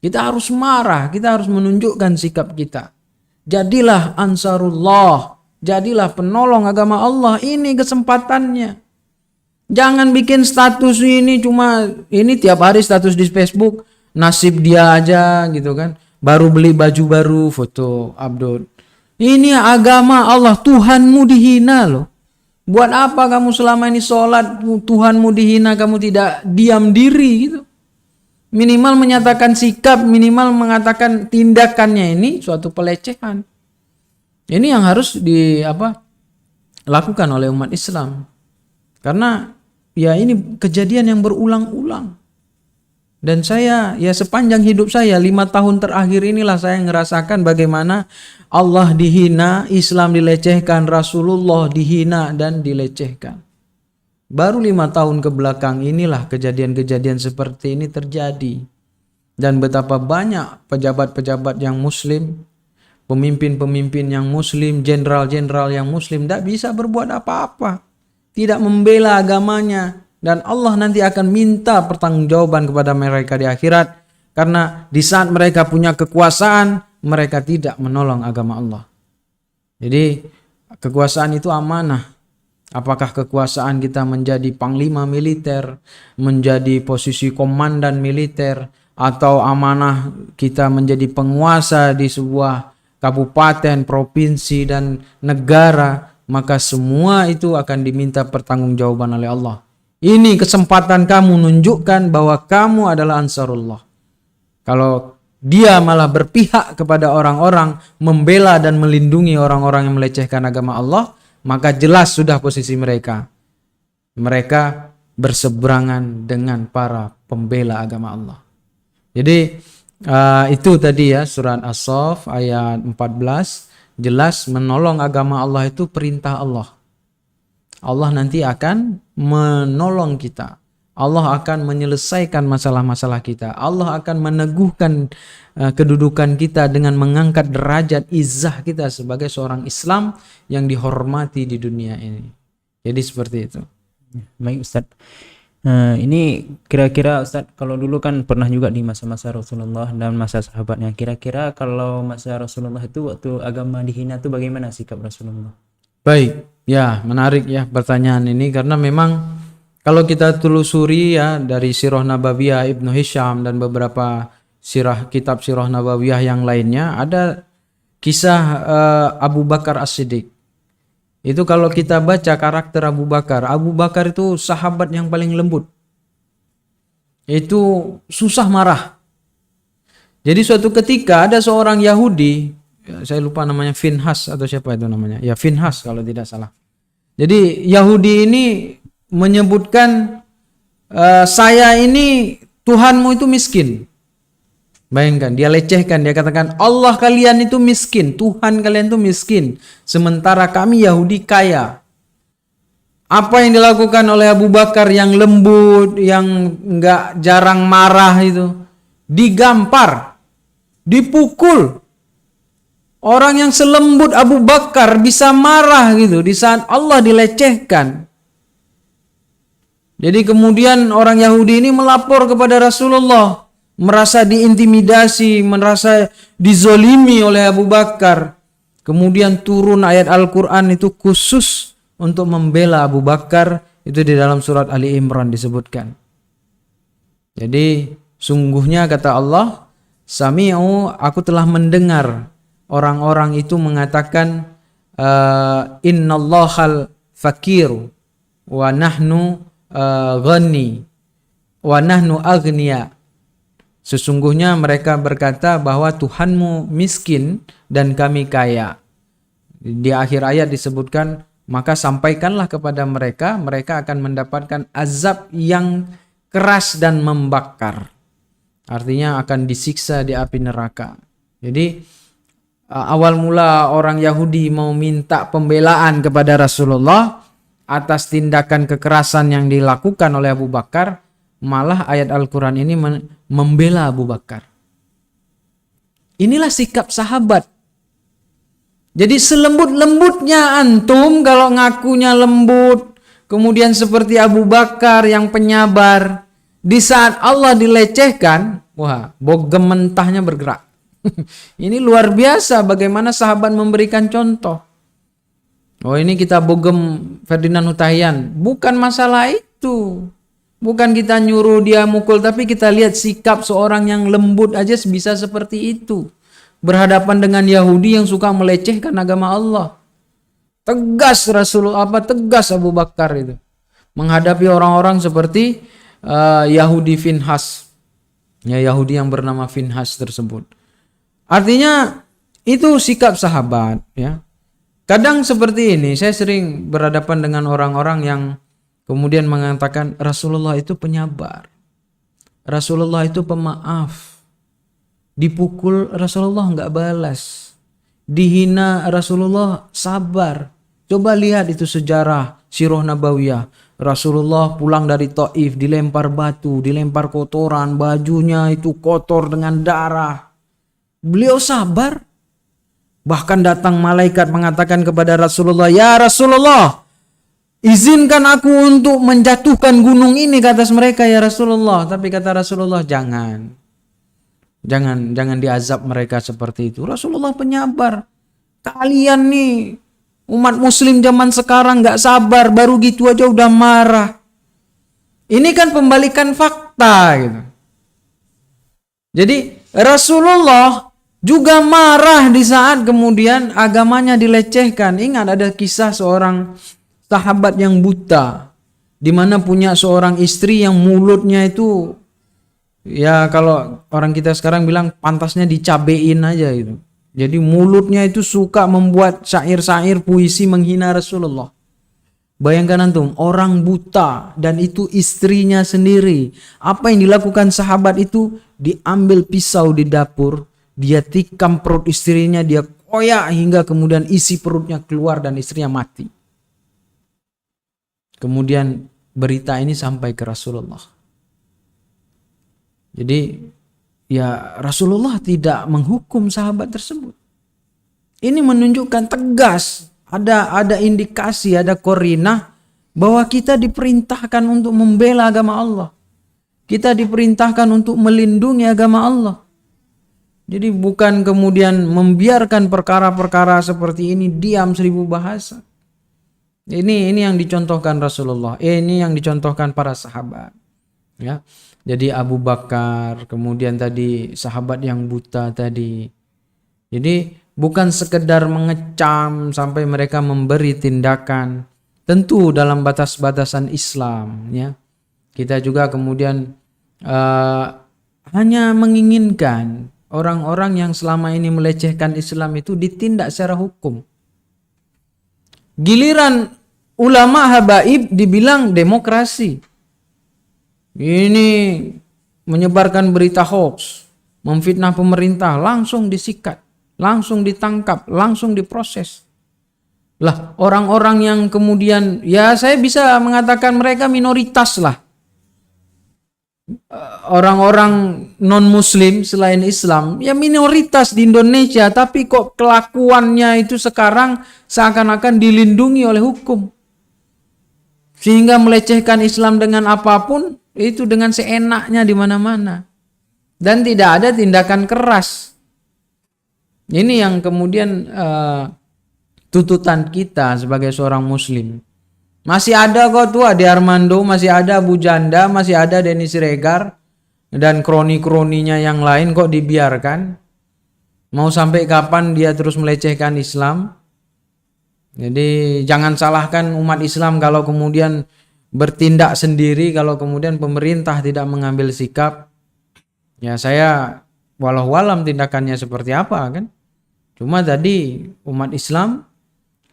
Kita harus marah, kita harus menunjukkan sikap kita. Jadilah ansarullah, jadilah penolong agama Allah, ini kesempatannya. Jangan bikin status ini cuma ini tiap hari status di Facebook, nasib dia aja gitu kan. Baru beli baju baru, foto upload. Ini agama Allah, Tuhanmu dihina loh. Buat apa kamu selama ini sholat, Tuhanmu dihina, kamu tidak diam diri gitu. Minimal menyatakan sikap, minimal mengatakan tindakannya ini suatu pelecehan. Ini yang harus lakukan oleh umat Islam. Karena ya ini kejadian yang berulang-ulang. Dan saya ya sepanjang hidup saya 5 tahun terakhir inilah saya ngerasakan bagaimana Allah dihina, Islam dilecehkan, Rasulullah dihina dan dilecehkan. Baru 5 tahun ke belakang inilah kejadian-kejadian seperti ini terjadi. Dan betapa banyak pejabat-pejabat yang muslim, pemimpin-pemimpin yang muslim, jenderal-jenderal yang muslim tidak bisa berbuat apa-apa. Tidak membela agamanya, dan Allah nanti akan minta pertanggungjawaban kepada mereka di akhirat karena di saat mereka punya kekuasaan mereka tidak menolong agama Allah. Jadi kekuasaan itu amanah. Apakah kekuasaan kita menjadi panglima militer, menjadi posisi komandan militer, atau amanah kita menjadi penguasa di sebuah kabupaten, provinsi, dan negara, maka semua itu akan diminta pertanggungjawaban oleh Allah. Ini kesempatan kamu menunjukkan bahwa kamu adalah Ansarullah. Kalau dia malah berpihak kepada orang-orang, membela dan melindungi orang-orang yang melecehkan agama Allah, maka jelas sudah posisi mereka. Mereka berseberangan dengan para pembela agama Allah. Jadi itu tadi ya, surat As-Saff ayat 14, jelas menolong agama Allah itu perintah Allah. Allah nanti akan menolong kita. Allah akan menyelesaikan masalah-masalah kita. Allah akan meneguhkan kedudukan kita dengan mengangkat derajat izzah kita sebagai seorang Islam yang dihormati di dunia ini. Jadi seperti itu. Baik Ustaz. Ini kira-kira Ustaz, kalau dulu kan pernah juga di masa-masa Rasulullah dan masa sahabatnya. Kira-kira kalau masa Rasulullah itu waktu agama dihina itu bagaimana sikap Rasulullah? Baik, ya menarik ya pertanyaan ini, karena memang kalau kita telusuri ya dari Sirah Nabawiyah Ibnu Hisham dan beberapa kitab Sirah Nabawiyah yang lainnya, ada kisah Abu Bakar As-Siddiq. Itu kalau kita baca karakter Abu Bakar itu sahabat yang paling lembut. Itu susah marah. Jadi suatu ketika ada seorang Yahudi, saya lupa namanya, Finhas atau siapa itu namanya. Ya Finhas kalau tidak salah. Jadi Yahudi ini menyebutkan saya ini Tuhanmu itu miskin. Bayangkan, dia lecehkan, dia katakan Allah kalian itu miskin, Tuhan kalian itu miskin, sementara kami Yahudi kaya. Apa yang dilakukan oleh Abu Bakar yang lembut, yang enggak jarang marah itu, digampar, dipukul. Orang yang selembut Abu Bakar bisa marah gitu di saat Allah dilecehkan. Jadi kemudian orang Yahudi ini melapor kepada Rasulullah, merasa diintimidasi, merasa dizolimi oleh Abu Bakar. Kemudian turun ayat Al-Quran itu khusus untuk membela Abu Bakar, itu di dalam surat Ali Imran disebutkan. Jadi sungguhnya kata Allah, Sami'u, aku telah mendengar orang-orang itu mengatakan innallahal fakiru wa nahnu ghani wa nahnu aghniya. Sesungguhnya mereka berkata bahwa Tuhanmu miskin dan kami kaya. Di akhir ayat disebutkan, maka sampaikanlah kepada mereka, mereka akan mendapatkan azab yang keras dan membakar. Artinya akan disiksa di api neraka. Jadi awal mula orang Yahudi mau minta pembelaan kepada Rasulullah atas tindakan kekerasan yang dilakukan oleh Abu Bakar, malah ayat Al-Quran ini membela Abu Bakar. Inilah sikap sahabat. Jadi selembut-lembutnya antum kalau ngakunya lembut, kemudian seperti Abu Bakar yang penyabar, di saat Allah dilecehkan, wah, bogem mentahnya bergerak. Ini luar biasa bagaimana sahabat memberikan contoh. Oh, ini kita bogem Ferdinand Hutahian. Bukan masalah itu. Bukan kita nyuruh dia mukul, tapi kita lihat sikap seorang yang lembut aja bisa seperti itu. Berhadapan dengan Yahudi yang suka melecehkan agama Allah. Tegas tegas Abu Bakar itu. Menghadapi orang-orang seperti Yahudi Finhas. Ya, Yahudi yang bernama Finhas tersebut. Artinya itu sikap sahabat, ya. Kadang seperti ini, saya sering berhadapan dengan orang-orang yang kemudian mengatakan Rasulullah itu penyabar. Rasulullah itu pemaaf. Dipukul Rasulullah enggak balas. Dihina Rasulullah sabar. Coba lihat itu sejarah Sirah Nabawiyah. Rasulullah pulang dari Taif, dilempar batu, dilempar kotoran, bajunya itu kotor dengan darah. Beliau sabar. Bahkan datang malaikat mengatakan kepada Rasulullah, "Ya Rasulullah, izinkan aku untuk menjatuhkan gunung ini ke atas mereka ya Rasulullah." Tapi kata Rasulullah, jangan diazab mereka seperti itu. Rasulullah penyabar. Kalian nih Umat muslim zaman sekarang nggak sabar, baru gitu aja udah marah. Ini kan pembalikan fakta gitu. Jadi Rasulullah juga marah di saat kemudian agamanya dilecehkan. Ingat ada kisah seorang sahabat yang buta, di mana punya seorang istri yang mulutnya itu, ya kalau orang kita sekarang bilang pantasnya dicabein aja gitu. Jadi mulutnya itu suka membuat syair-syair puisi menghina Rasulullah. Bayangkan antum, orang buta dan itu istrinya sendiri. Apa yang dilakukan sahabat itu? Diambil pisau di dapur, dia tikam perut istrinya, dia koyak hingga kemudian isi perutnya keluar dan istrinya mati. Kemudian berita ini sampai ke Rasulullah. Jadi ya Rasulullah tidak menghukum sahabat tersebut. Ini menunjukkan tegas, ada indikasi, ada qarinah bahwa kita diperintahkan untuk membela agama Allah. Kita diperintahkan untuk melindungi agama Allah. Jadi bukan kemudian membiarkan perkara-perkara seperti ini diam seribu bahasa. Ini yang dicontohkan Rasulullah. Ini yang dicontohkan para sahabat. Ya. Jadi Abu Bakar, kemudian tadi sahabat yang buta tadi. Jadi bukan sekedar mengecam sampai mereka memberi tindakan. Tentu dalam batas-batasan Islam. Ya. Kita juga kemudian hanya menginginkan orang-orang yang selama ini melecehkan Islam itu ditindak secara hukum. Giliran ulama habaib dibilang demokrasi. Ini menyebarkan berita hoax, memfitnah pemerintah, langsung disikat, langsung ditangkap, langsung diproses. Lah, orang-orang yang kemudian, ya saya bisa mengatakan mereka minoritas lah. Orang-orang non-muslim selain Islam, ya minoritas di Indonesia, tapi kok kelakuannya itu sekarang seakan-akan dilindungi oleh hukum. Sehingga melecehkan Islam dengan apapun, itu dengan seenaknya di mana-mana. Dan tidak ada tindakan keras. Ini yang kemudian tuntutan kita sebagai seorang muslim. Masih ada kok tuh Ade Armando, masih ada Abu Janda, masih ada Denny Siregar, dan kroni-kroninya yang lain kok dibiarkan. Mau sampai kapan dia terus melecehkan Islam? Jadi jangan salahkan umat Islam kalau kemudian bertindak sendiri, kalau kemudian pemerintah tidak mengambil sikap. Ya saya walau-walam tindakannya seperti apa kan. Cuma tadi umat Islam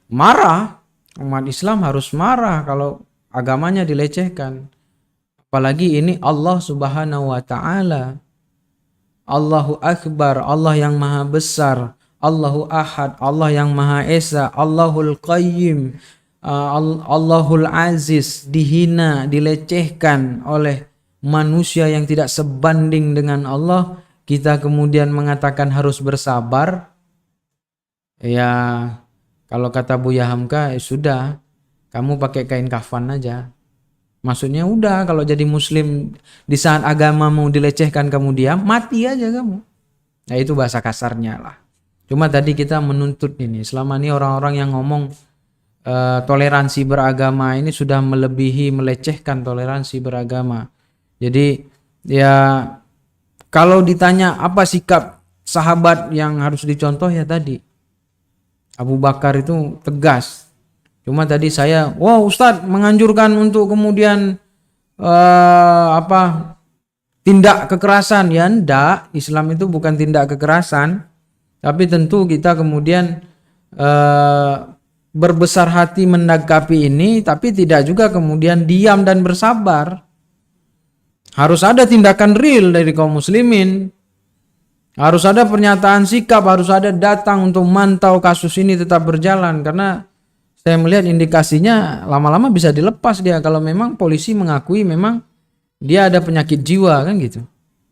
marah. Umat Islam harus marah kalau agamanya dilecehkan. Apalagi ini Allah Subhanahu wa taala. Allahu Akbar, Allah yang maha besar. Allahu Ahad, Allah yang maha esa. Allahul Qayyim, Allahul Aziz, dihina, dilecehkan oleh manusia yang tidak sebanding dengan Allah. Kita kemudian mengatakan harus bersabar. Ya, kalau kata Buya Hamka, sudah, kamu pakai kain kafan aja. Maksudnya udah, kalau jadi muslim di saat agama mau dilecehkan kamu diam, mati aja kamu. Nah itu bahasa kasarnya lah. Cuma tadi kita menuntut ini, selama ini orang-orang yang ngomong toleransi beragama ini sudah melebihi melecehkan toleransi beragama. Jadi ya kalau ditanya apa sikap sahabat yang harus dicontoh, ya tadi Abu Bakar itu tegas. Cuma tadi saya, Ustadz menganjurkan untuk kemudian tindak kekerasan. Ya enggak, Islam itu bukan tindak kekerasan. Tapi tentu kita kemudian berbesar hati menanggapi ini, tapi tidak juga kemudian diam dan bersabar. Harus ada tindakan real dari kaum muslimin. Harus ada pernyataan sikap, harus ada datang untuk mantau kasus ini tetap berjalan. Karena saya melihat indikasinya lama-lama bisa dilepas dia kalau memang polisi mengakui memang dia ada penyakit jiwa kan gitu.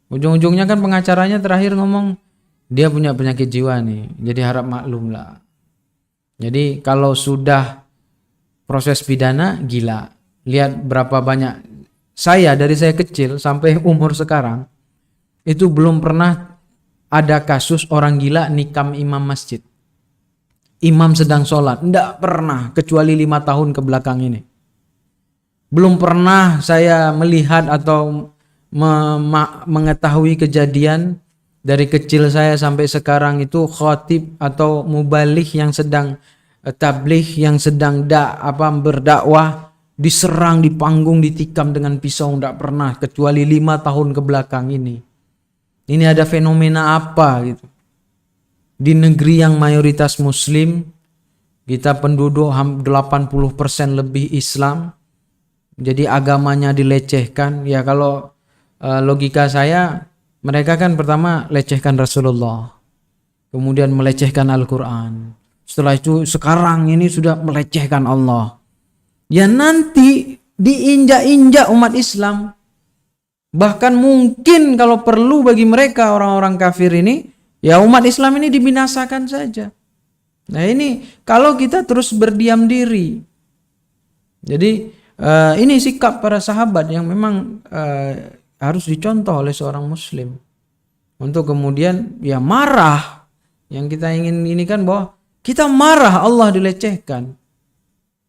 Ujung-ujungnya kan pengacaranya terakhir ngomong dia punya penyakit jiwa nih. Jadi harap maklum lah. Jadi kalau sudah proses pidana, gila. Lihat berapa banyak. Dari saya kecil sampai umur sekarang itu belum pernah ada kasus orang gila nikam imam masjid. imam sedang sholat. Tidak pernah, kecuali 5 tahun ke belakang ini. Belum pernah saya melihat atau mengetahui kejadian dari kecil saya sampai sekarang itu khatib atau mubaligh yang sedang tabligh, yang sedang berdakwah diserang di panggung, ditikam dengan pisau. Tidak pernah, kecuali 5 tahun ke belakang ini. Ini ada fenomena apa gitu? Di negeri yang mayoritas muslim, kita penduduk 80% lebih Islam, jadi agamanya dilecehkan. Ya kalau logika saya, mereka kan pertama lecehkan Rasulullah, kemudian melecehkan Al-Quran. Setelah itu sekarang ini sudah melecehkan Allah. Ya nanti diinjak-injak umat Islam. Bahkan mungkin kalau perlu bagi mereka orang-orang kafir ini, ya umat Islam ini dibinasakan saja. Nah ini kalau kita terus berdiam diri. Jadi ini sikap para sahabat yang memang harus dicontoh oleh seorang muslim. Untuk kemudian ya marah. Yang kita ingin ini kan bahwa kita marah Allah dilecehkan.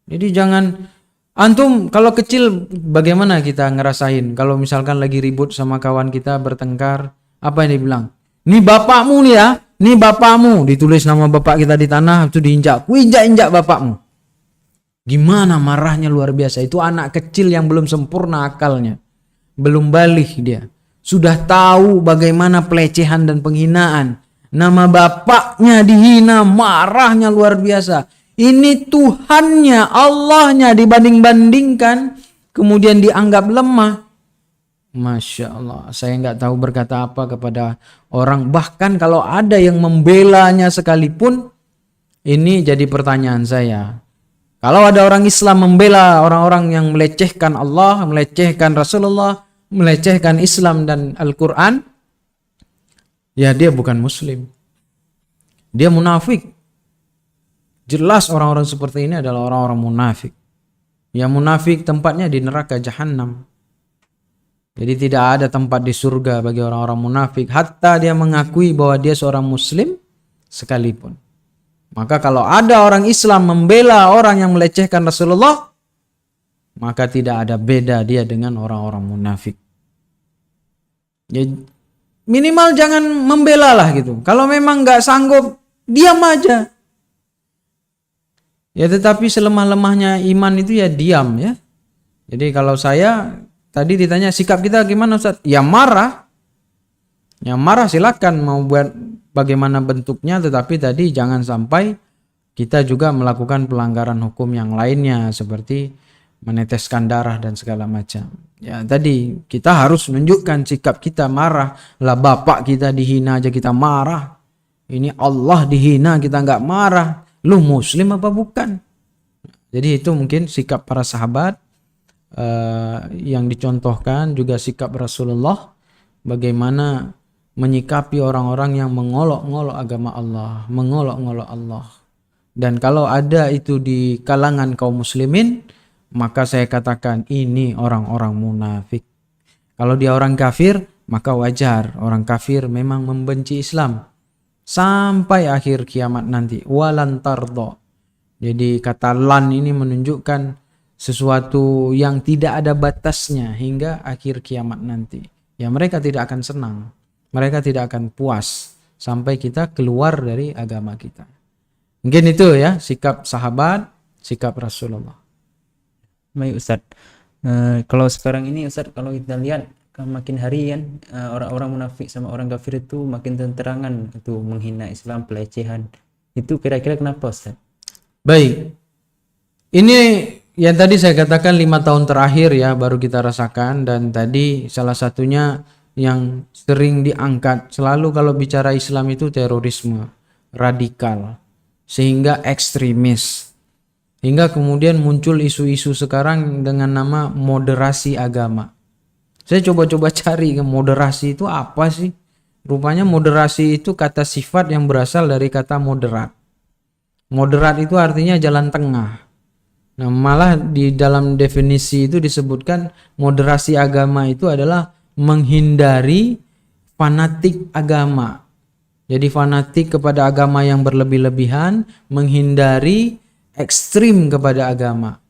Jadi jangan, antum kalau kecil bagaimana kita ngerasain kalau misalkan lagi ribut sama kawan kita, bertengkar, apa yang dibilang? Nih bapakmu nih ya, nih bapakmu, ditulis nama bapak kita di tanah, itu diinjak, injak bapakmu. Gimana marahnya luar biasa. Itu anak kecil yang belum sempurna akalnya, belum balik dia, sudah tahu bagaimana pelecehan dan penghinaan. Nama bapaknya dihina, marahnya luar biasa. Ini Tuhannya, Allahnya dibanding-bandingkan, kemudian dianggap lemah. Masya Allah, saya nggak tahu berkata apa kepada orang. Bahkan kalau ada yang membelanya sekalipun, ini jadi pertanyaan saya. Kalau ada orang Islam membela orang-orang yang melecehkan Allah, melecehkan Rasulullah, melecehkan Islam dan Al-Quran, ya dia bukan muslim. Dia munafik. Jelas orang-orang seperti ini adalah orang-orang munafik. Yang munafik tempatnya di neraka jahanam. Jadi tidak ada tempat di surga bagi orang-orang munafik, hatta dia mengakui bahwa dia seorang muslim sekalipun. Maka kalau ada orang Islam membela orang yang melecehkan Rasulullah, maka tidak ada beda dia dengan orang-orang munafik. Ya, minimal jangan membela lah gitu. Kalau memang nggak sanggup, diam aja. Ya tetapi selemah-lemahnya iman itu ya diam ya. Jadi kalau saya tadi ditanya sikap kita gimana Ustaz? Ya marah. Ya marah silakan mau buat bagaimana bentuknya, tetapi tadi jangan sampai kita juga melakukan pelanggaran hukum yang lainnya seperti meneteskan darah dan segala macam. Ya tadi kita harus menunjukkan sikap kita marah. Lah bapak kita dihina aja kita marah. Ini Allah dihina kita nggak marah. Lu muslim apa bukan? Jadi itu mungkin sikap para sahabat yang dicontohkan, juga sikap Rasulullah bagaimana menyikapi orang-orang yang mengolok-ngolok agama Allah, mengolok-ngolok Allah. Dan kalau ada itu di kalangan kaum muslimin, maka saya katakan ini orang-orang munafik. Kalau dia orang kafir, maka wajar, orang kafir memang membenci Islam sampai akhir kiamat nanti. Walan tardo. Jadi kata lan ini menunjukkan sesuatu yang tidak ada batasnya hingga akhir kiamat nanti. Ya mereka tidak akan senang, mereka tidak akan puas sampai kita keluar dari agama kita. Mungkin itu ya sikap sahabat, sikap Rasulullah. Baik Ustaz, kalau sekarang ini Ustaz, kalau kita lihat makin hari kan orang-orang munafik sama orang kafir itu makin terang-terangan itu menghina Islam, pelecehan. Itu kira-kira kenapa Ustaz? Baik, ini yang tadi saya katakan 5 tahun terakhir ya baru kita rasakan. Dan tadi salah satunya yang sering diangkat selalu kalau bicara Islam itu terorisme, radikal, sehingga ekstremis. Hingga kemudian muncul isu-isu sekarang dengan nama moderasi agama. Saya coba-coba cari moderasi itu apa sih? Rupanya moderasi itu kata sifat yang berasal dari kata moderat. Moderat itu artinya jalan tengah. Nah, malah di dalam definisi itu disebutkan moderasi agama itu adalah menghindari fanatik agama. Jadi fanatik kepada agama yang berlebih-lebihan, menghindari ekstrim kepada agama.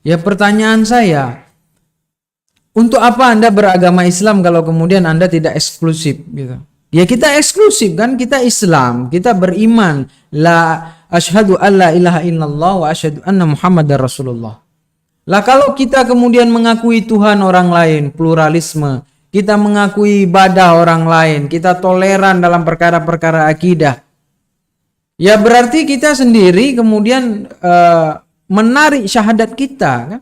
Ya pertanyaan saya, untuk apa Anda beragama Islam kalau kemudian Anda tidak eksklusif gitu? Ya kita eksklusif kan, kita Islam, kita beriman la asyhadu alla ilaha illallah wa asyhadu anna muhammadar rasulullah. Lah kalau kita kemudian mengakui Tuhan orang lain, pluralisme, kita mengakui ibadah orang lain, kita toleran dalam perkara-perkara akidah, ya berarti kita sendiri kemudian menarik syahadat kita kan?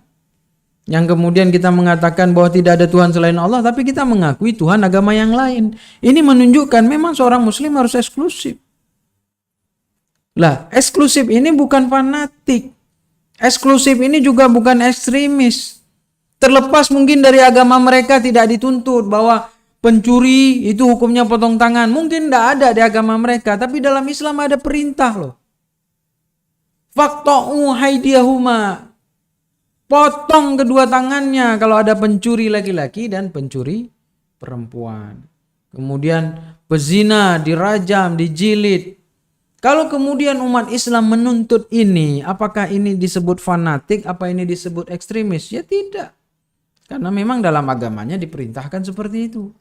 Yang kemudian kita mengatakan bahwa tidak ada Tuhan selain Allah, tapi kita mengakui Tuhan agama yang lain. Ini menunjukkan memang seorang muslim harus eksklusif. Lah, eksklusif ini bukan fanatik. Eksklusif ini juga bukan ekstremis. Terlepas mungkin dari agama mereka tidak dituntut bahwa pencuri itu hukumnya potong tangan. Mungkin tidak ada di agama mereka, tapi dalam Islam ada perintah loh. Faqta'u haydiyahuma. Potong kedua tangannya kalau ada pencuri laki-laki dan pencuri perempuan. Kemudian pezina dirajam, dijilid. Kalau kemudian umat Islam menuntut ini, apakah ini disebut fanatik, apa ini disebut ekstremis? Ya tidak. Karena memang dalam agamanya diperintahkan seperti itu.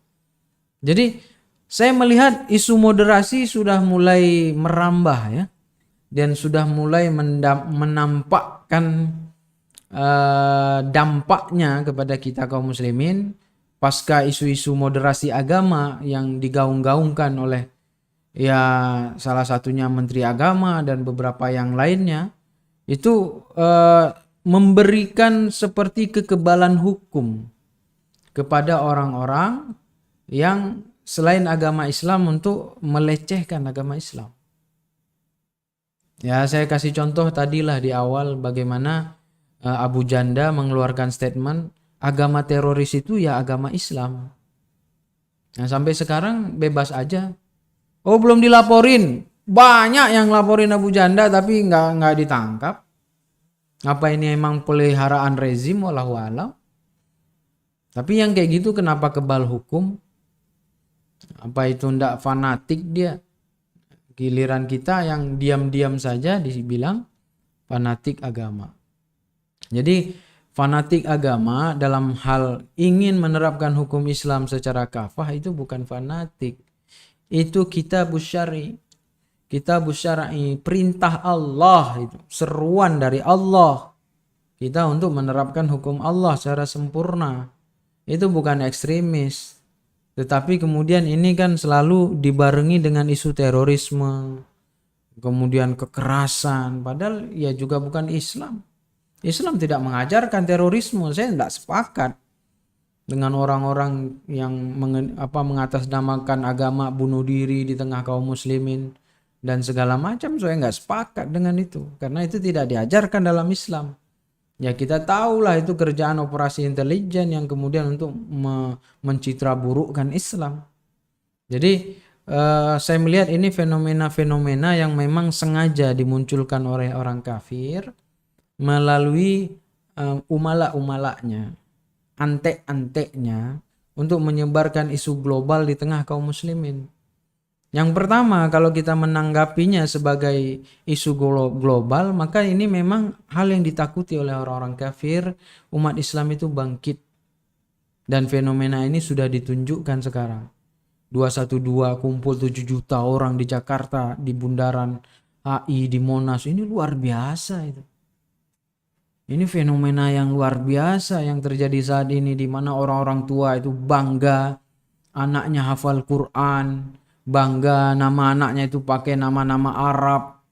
Jadi saya melihat isu moderasi sudah mulai merambah ya. Dan sudah mulai menampakkan dampaknya kepada kita kaum muslimin pasca isu-isu moderasi agama yang digaung-gaungkan oleh ya salah satunya Menteri Agama dan beberapa yang lainnya itu memberikan seperti kekebalan hukum kepada orang-orang yang selain agama Islam untuk melecehkan agama Islam. Ya saya kasih contoh tadilah di awal bagaimana Abu Janda mengeluarkan statement agama teroris itu ya agama Islam. Nah sampai sekarang bebas aja. Oh belum dilaporin, banyak yang laporin Abu Janda tapi nggak ditangkap. Apa ini emang peliharaan rezim wallahu a'lam? Tapi yang kayak gitu kenapa kebal hukum? Apa itu ndak fanatik dia? Giliran kita yang diam-diam saja dibilang fanatik agama. Jadi fanatik agama dalam hal ingin menerapkan hukum Islam secara kafah itu bukan fanatik. Itu kitabus syar'i. Kitabus syar'i, perintah Allah itu, seruan dari Allah. Kita untuk menerapkan hukum Allah secara sempurna. Itu bukan ekstremis. Tetapi kemudian ini kan selalu dibarengi dengan isu terorisme, kemudian kekerasan, padahal ya juga bukan Islam. Islam tidak mengajarkan terorisme. Saya tidak sepakat dengan orang-orang yang mengatasnamakan agama bunuh diri di tengah kaum muslimin dan segala macam. Saya nggak sepakat dengan itu karena itu tidak diajarkan dalam Islam. Ya kita tahulah itu kerjaan operasi intelijen yang kemudian untuk mencitra burukkan Islam. Jadi saya melihat ini fenomena-fenomena yang memang sengaja dimunculkan oleh orang kafir melalui umala-umalanya, antek-anteknya untuk menyebarkan isu global di tengah kaum muslimin. Yang pertama, kalau kita menanggapinya sebagai isu global, maka ini memang hal yang ditakuti oleh orang-orang kafir. Umat Islam itu bangkit. Dan fenomena ini sudah ditunjukkan sekarang. 212 kumpul 7 juta orang di Jakarta, di bundaran HI, di Monas. Ini luar biasa itu. Ini fenomena yang luar biasa yang terjadi saat ini, di mana orang-orang tua itu bangga anaknya hafal Quran, bangga nama anaknya itu pakai nama-nama Arab,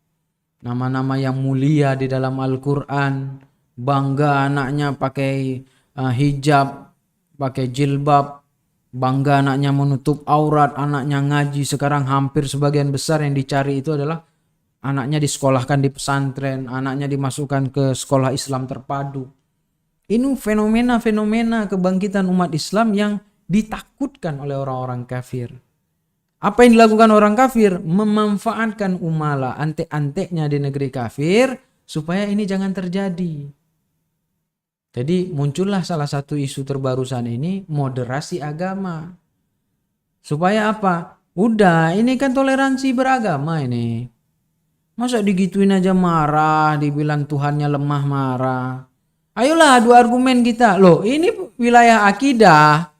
nama-nama yang mulia di dalam Al-Quran, bangga anaknya pakai hijab, pakai jilbab, bangga anaknya menutup aurat, anaknya ngaji. Sekarang hampir sebagian besar yang dicari itu adalah anaknya disekolahkan di pesantren, anaknya dimasukkan ke sekolah Islam terpadu. Ini fenomena-fenomena kebangkitan umat Islam yang ditakutkan oleh orang-orang kafir. Apa yang dilakukan orang kafir? Memanfaatkan umala, antek-anteknya di negeri kafir supaya ini jangan terjadi. Jadi muncullah salah satu isu terbaru saat ini, moderasi agama. Supaya apa? Udah, ini kan toleransi beragama ini. Masa digituin aja marah, dibilang Tuhannya lemah marah. Ayolah adu argumen kita. Loh, ini wilayah akidah.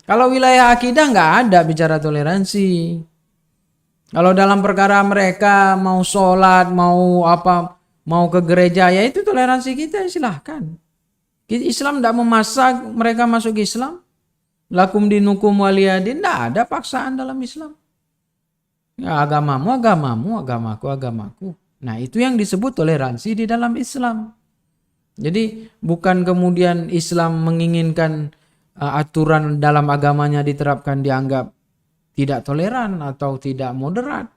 Kalau wilayah akidah nggak ada bicara toleransi. Kalau dalam perkara mereka mau sholat, mau apa, mau ke gereja, ya itu toleransi kita, silahkan. Islam tidak memaksa mereka masuk Islam. Lakum dinukum waliyadin, tidak ada paksaan dalam Islam. Ya, agamamu, agamamu, agamaku, agamaku. Nah, itu yang disebut toleransi di dalam Islam. Jadi bukan kemudian Islam menginginkan aturan dalam agamanya diterapkan dianggap tidak toleran atau tidak moderat.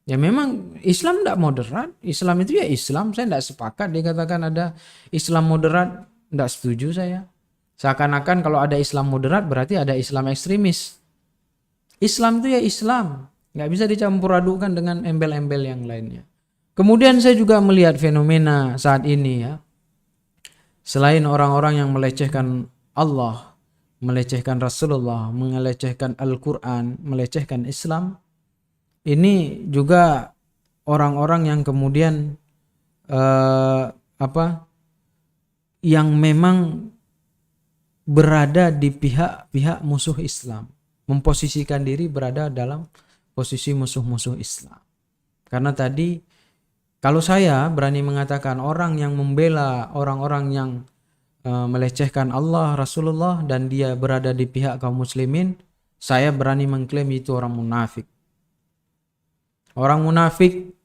Ya memang Islam tidak moderat. Islam itu ya Islam. Saya tidak sepakat dikatakan ada Islam moderat. Tidak setuju saya. Seakan-akan kalau ada Islam moderat berarti ada Islam ekstremis. Islam itu ya Islam. Nggak bisa dicampur adukan dengan embel-embel yang lainnya. Kemudian saya juga melihat fenomena saat ini ya. Selain orang-orang yang melecehkan Allah, melecehkan Rasulullah, melecehkan Al-Quran, melecehkan Islam, ini juga orang-orang yang kemudian yang memang berada di pihak-pihak musuh Islam, memposisikan diri berada dalam posisi musuh-musuh Islam. Karena tadi kalau saya berani mengatakan orang yang membela orang-orang yang melecehkan Allah, Rasulullah, dan dia berada di pihak kaum muslimin, saya berani mengklaim itu orang munafik. Orang munafik,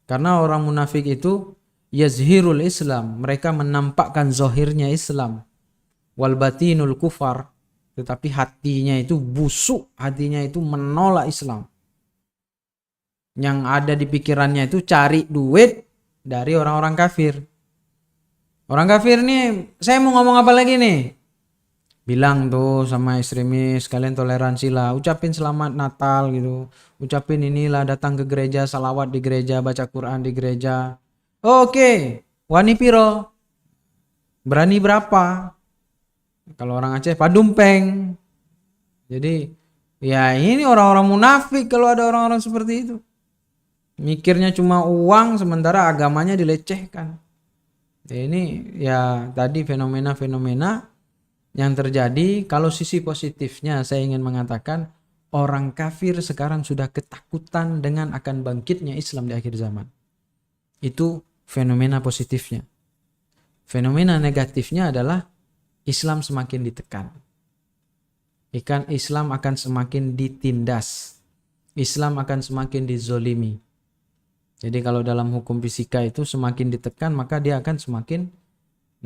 karena orang munafik itu yazhirul Islam, mereka menampakkan zahirnya Islam, wal batinul kufar, tetapi hatinya itu busuk, hatinya itu menolak Islam. Yang ada di pikirannya itu cari duit dari orang-orang kafir. Orang kafir nih, saya mau ngomong apa lagi nih? Bilang tuh sama ekstremis, kalian toleransi lah, ucapin selamat Natal gitu, ucapin inilah, datang ke gereja, salawat di gereja, baca Quran di gereja. Oke, wani piro? Berani berapa? Kalau orang Aceh padumpeng. Jadi ya ini orang-orang munafik kalau ada orang-orang seperti itu. Mikirnya cuma uang sementara agamanya dilecehkan. Ini ya tadi fenomena-fenomena yang terjadi. Kalau sisi positifnya saya ingin mengatakan orang kafir sekarang sudah ketakutan dengan akan bangkitnya Islam di akhir zaman. Itu fenomena positifnya. Fenomena negatifnya adalah Islam semakin ditekan. Islam akan semakin ditindas. Islam akan semakin dizolimi. Jadi kalau dalam hukum fisika itu semakin ditekan maka dia akan semakin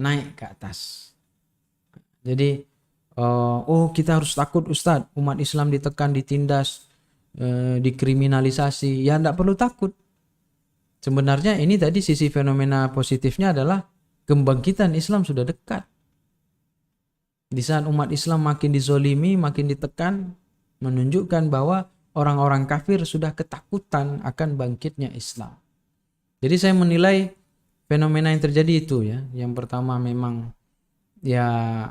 naik ke atas. Jadi kita harus takut Ustadz, umat Islam ditekan, ditindas, dikriminalisasi. Ya tidak perlu takut. Sebenarnya ini tadi sisi fenomena positifnya adalah kebangkitan Islam sudah dekat. Di saat umat Islam makin dizolimi, makin ditekan, menunjukkan bahwa orang-orang kafir sudah ketakutan akan bangkitnya Islam. Jadi saya menilai fenomena yang terjadi itu ya. Yang pertama memang ya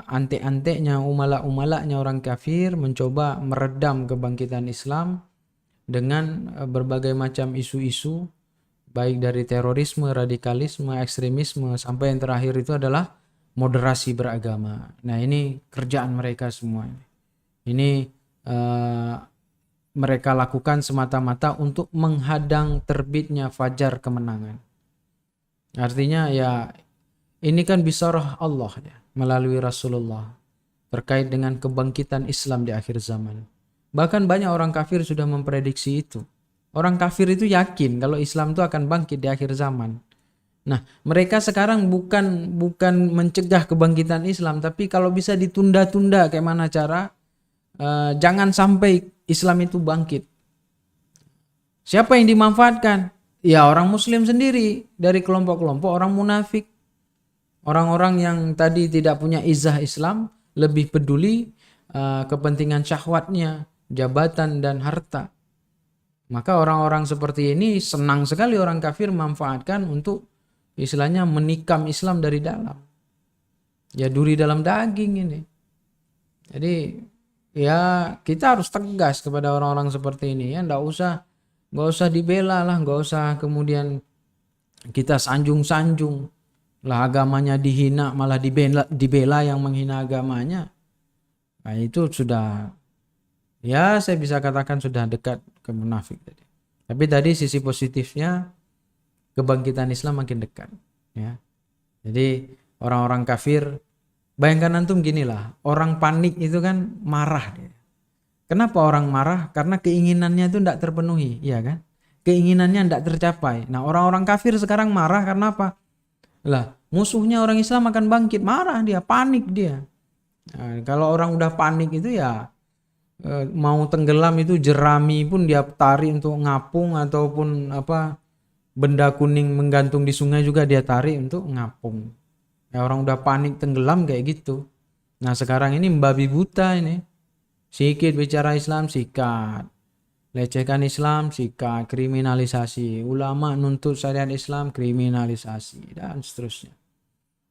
antek-anteknya umala-umalanya orang kafir mencoba meredam kebangkitan Islam dengan berbagai macam isu-isu, baik dari terorisme, radikalisme, ekstremisme, sampai yang terakhir itu adalah moderasi beragama. Nah ini kerjaan mereka semua. Ini mereka lakukan semata-mata untuk menghadang terbitnya fajar kemenangan. Artinya ya ini kan bisarah Allah ya, melalui Rasulullah terkait dengan kebangkitan Islam di akhir zaman. Bahkan banyak orang kafir sudah memprediksi itu. Orang kafir itu yakin kalau Islam itu akan bangkit di akhir zaman. Nah, mereka sekarang bukan mencegah kebangkitan Islam, tapi kalau bisa ditunda-tunda kayak mana cara, jangan sampai Islam itu bangkit. Siapa yang dimanfaatkan? Ya orang muslim sendiri dari kelompok-kelompok orang munafik. Orang-orang yang tadi tidak punya izah Islam, lebih peduli kepentingan syahwatnya, jabatan dan harta. Maka orang-orang seperti ini senang sekali orang kafir memanfaatkan untuk istilahnya menikam Islam dari dalam. Ya duri dalam daging ini. Jadi ya kita harus tegas kepada orang-orang seperti ini ya, nggak usah dibela lah, nggak usah kemudian kita sanjung-sanjung lah, agamanya dihina malah dibela yang menghina agamanya. Nah, itu sudah, ya saya bisa katakan sudah dekat ke munafik tadi. Tapi tadi sisi positifnya, kebangkitan Islam makin dekat ya. Jadi orang-orang kafir, bayangkan antum ginilah, orang panik itu kan marah dia. Kenapa orang marah? Karena keinginannya itu tidak terpenuhi, ya kan? Keinginannya tidak tercapai. Nah, orang-orang kafir sekarang marah karena apa? Lah, musuhnya orang Islam akan bangkit, marah dia, panik dia. Nah, kalau orang udah panik itu ya mau tenggelam itu jerami pun dia tarik untuk ngapung, ataupun apa benda kuning menggantung di sungai juga dia tarik untuk ngapung. Ya, orang udah panik tenggelam kayak gitu. Nah, sekarang ini membabi buta ini. Sikit bicara Islam sikat, lecehkan Islam sikat, kriminalisasi. Ulama nuntut syariat Islam kriminalisasi, dan seterusnya.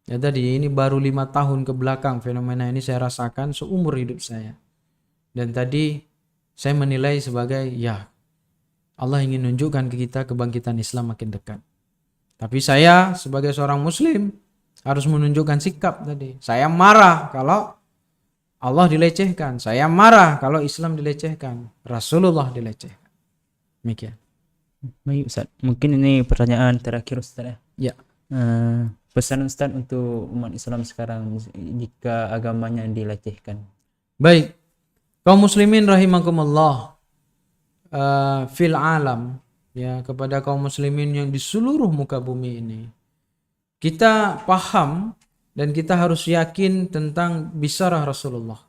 Ya tadi ini baru 5 tahun ke belakang fenomena ini saya rasakan seumur hidup saya. Dan tadi saya menilai sebagai ya Allah ingin menunjukkan ke kita kebangkitan Islam makin dekat. Tapi saya sebagai seorang muslim harus menunjukkan sikap tadi. Saya marah kalau Allah dilecehkan. Saya marah kalau Islam dilecehkan. Rasulullah dilecehkan. Demikian. Baik Ustaz, mungkin ini pertanyaan terakhir Ustaz ya. Ya. Pesan Ustaz untuk umat Islam sekarang jika agamanya dilecehkan. Baik. Kaum muslimin rahimakumullah, fil alam, ya, kepada kaum muslimin yang di seluruh muka bumi ini, kita paham dan kita harus yakin tentang bisarah Rasulullah.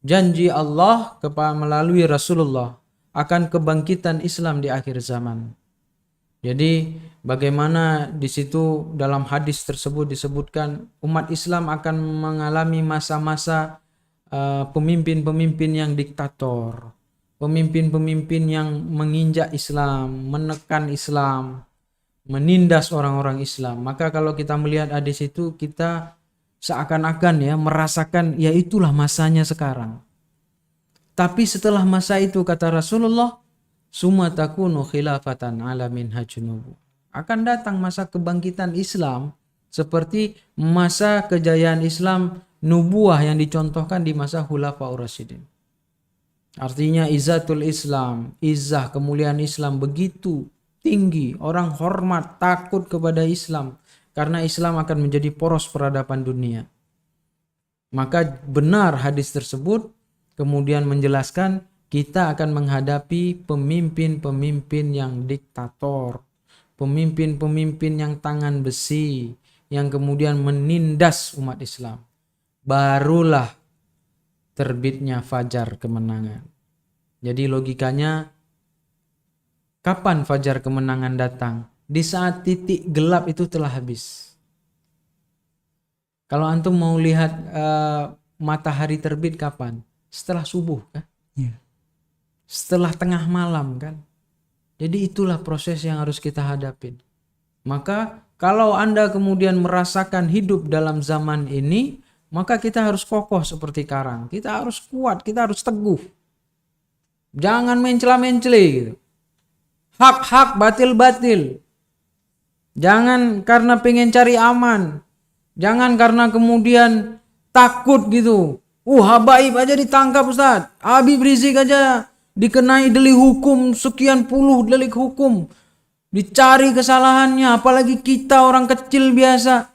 Janji Allah melalui Rasulullah akan kebangkitan Islam di akhir zaman. Jadi bagaimana di situ dalam hadis tersebut disebutkan umat Islam akan mengalami masa-masa pemimpin-pemimpin yang diktator, pemimpin-pemimpin yang menginjak Islam, menekan Islam, menindas orang-orang Islam. Maka kalau kita melihat hadis itu, kita seakan-akan ya merasakan ya itulah masanya sekarang. Tapi setelah masa itu kata Rasulullah, summa takunu khilafatan ala minhaj nubuwah. Akan datang masa kebangkitan Islam seperti masa kejayaan Islam nubuah yang dicontohkan di masa Khulafaur Rasyidin. Artinya izzatul Islam, izzah kemuliaan Islam begitu tinggi, orang hormat, takut kepada Islam karena Islam akan menjadi poros peradaban dunia. Maka benar hadis tersebut kemudian menjelaskan kita akan menghadapi pemimpin-pemimpin yang diktator, pemimpin-pemimpin yang tangan besi, yang kemudian menindas umat Islam. Barulah terbitnya fajar kemenangan. Jadi logikanya, kapan fajar kemenangan datang? Di saat titik gelap itu telah habis. Kalau antum mau lihat matahari terbit kapan? Setelah subuh kan? Ya. Setelah tengah malam kan? Jadi itulah proses yang harus kita hadapin. Maka kalau Anda kemudian merasakan hidup dalam zaman ini, maka kita harus kokoh seperti karang. Kita harus kuat, kita harus teguh. Jangan mencela-mencele gitu. Hak-hak, batil-batil. Jangan karena pengen cari aman. Jangan karena kemudian takut gitu. Habaib aja ditangkap Ustaz. Habib Rizik aja dikenai delik hukum, sekian puluh delik hukum. Dicari kesalahannya, apalagi kita orang kecil biasa.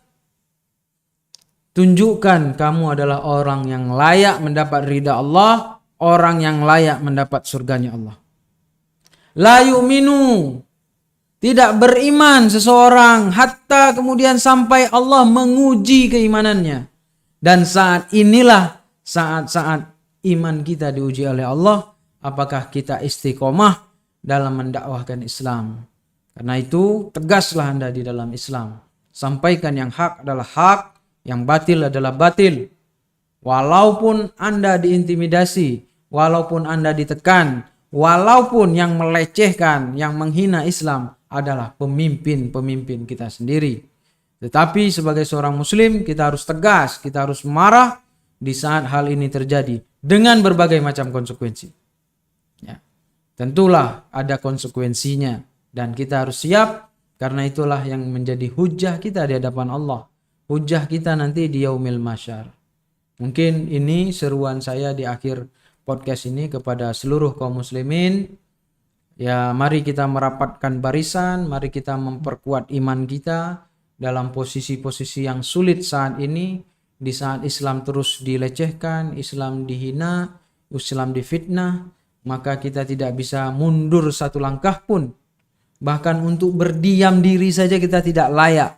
Tunjukkan kamu adalah orang yang layak mendapat ridha Allah, orang yang layak mendapat surganya Allah. La yu'minu, tidak beriman seseorang hatta kemudian sampai Allah menguji keimanannya. Dan saat inilah saat-saat iman kita diuji oleh Allah, apakah kita istiqomah dalam mendakwahkan Islam. Karena itu tegaslah Anda di dalam Islam. Sampaikan yang hak adalah hak, yang batil adalah batil. Walaupun Anda diintimidasi, walaupun Anda ditekan, walaupun yang melecehkan, yang menghina Islam adalah pemimpin-pemimpin kita sendiri. Tetapi sebagai seorang muslim kita harus tegas, kita harus marah di saat hal ini terjadi. dengan berbagai macam konsekuensi. Ya. Tentulah ada konsekuensinya dan kita harus siap, karena itulah yang menjadi hujah kita di hadapan Allah. Hujah kita nanti di yaumil masyar. Mungkin ini seruan saya di akhir podcast ini kepada seluruh kaum muslimin. Ya, mari kita merapatkan barisan, mari kita memperkuat iman kita dalam posisi-posisi yang sulit saat ini, di saat Islam terus dilecehkan, Islam dihina, Islam difitnah, maka kita tidak bisa mundur satu langkah pun. Bahkan untuk berdiam diri saja kita tidak layak.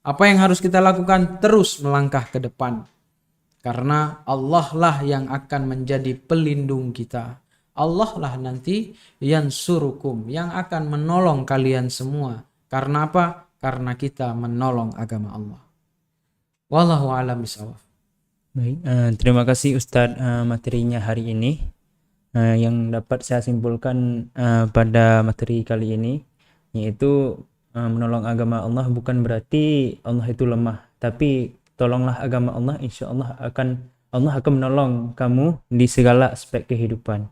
Apa yang harus kita lakukan? Terus melangkah ke depan. Karena Allah lah yang akan menjadi pelindung kita. Allah lah nanti yansurukum, yang akan menolong kalian semua. Karena apa? Karena kita menolong agama Allah. Wallahu a'lam bishawab. Baik, terima kasih Ustadz materinya hari ini. Yang dapat saya simpulkan pada materi kali ini, yaitu menolong agama Allah bukan berarti Allah itu lemah, tapi tolonglah agama Allah, insya Allah akan menolong kamu di segala aspek kehidupan.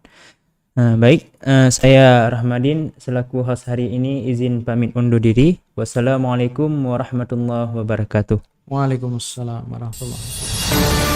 Baik, saya Rahmadin selaku host hari ini izin pamit undur diri. Wassalamualaikum warahmatullahi wabarakatuh. Waalaikumsalam warahmatullahi wabarakatuh.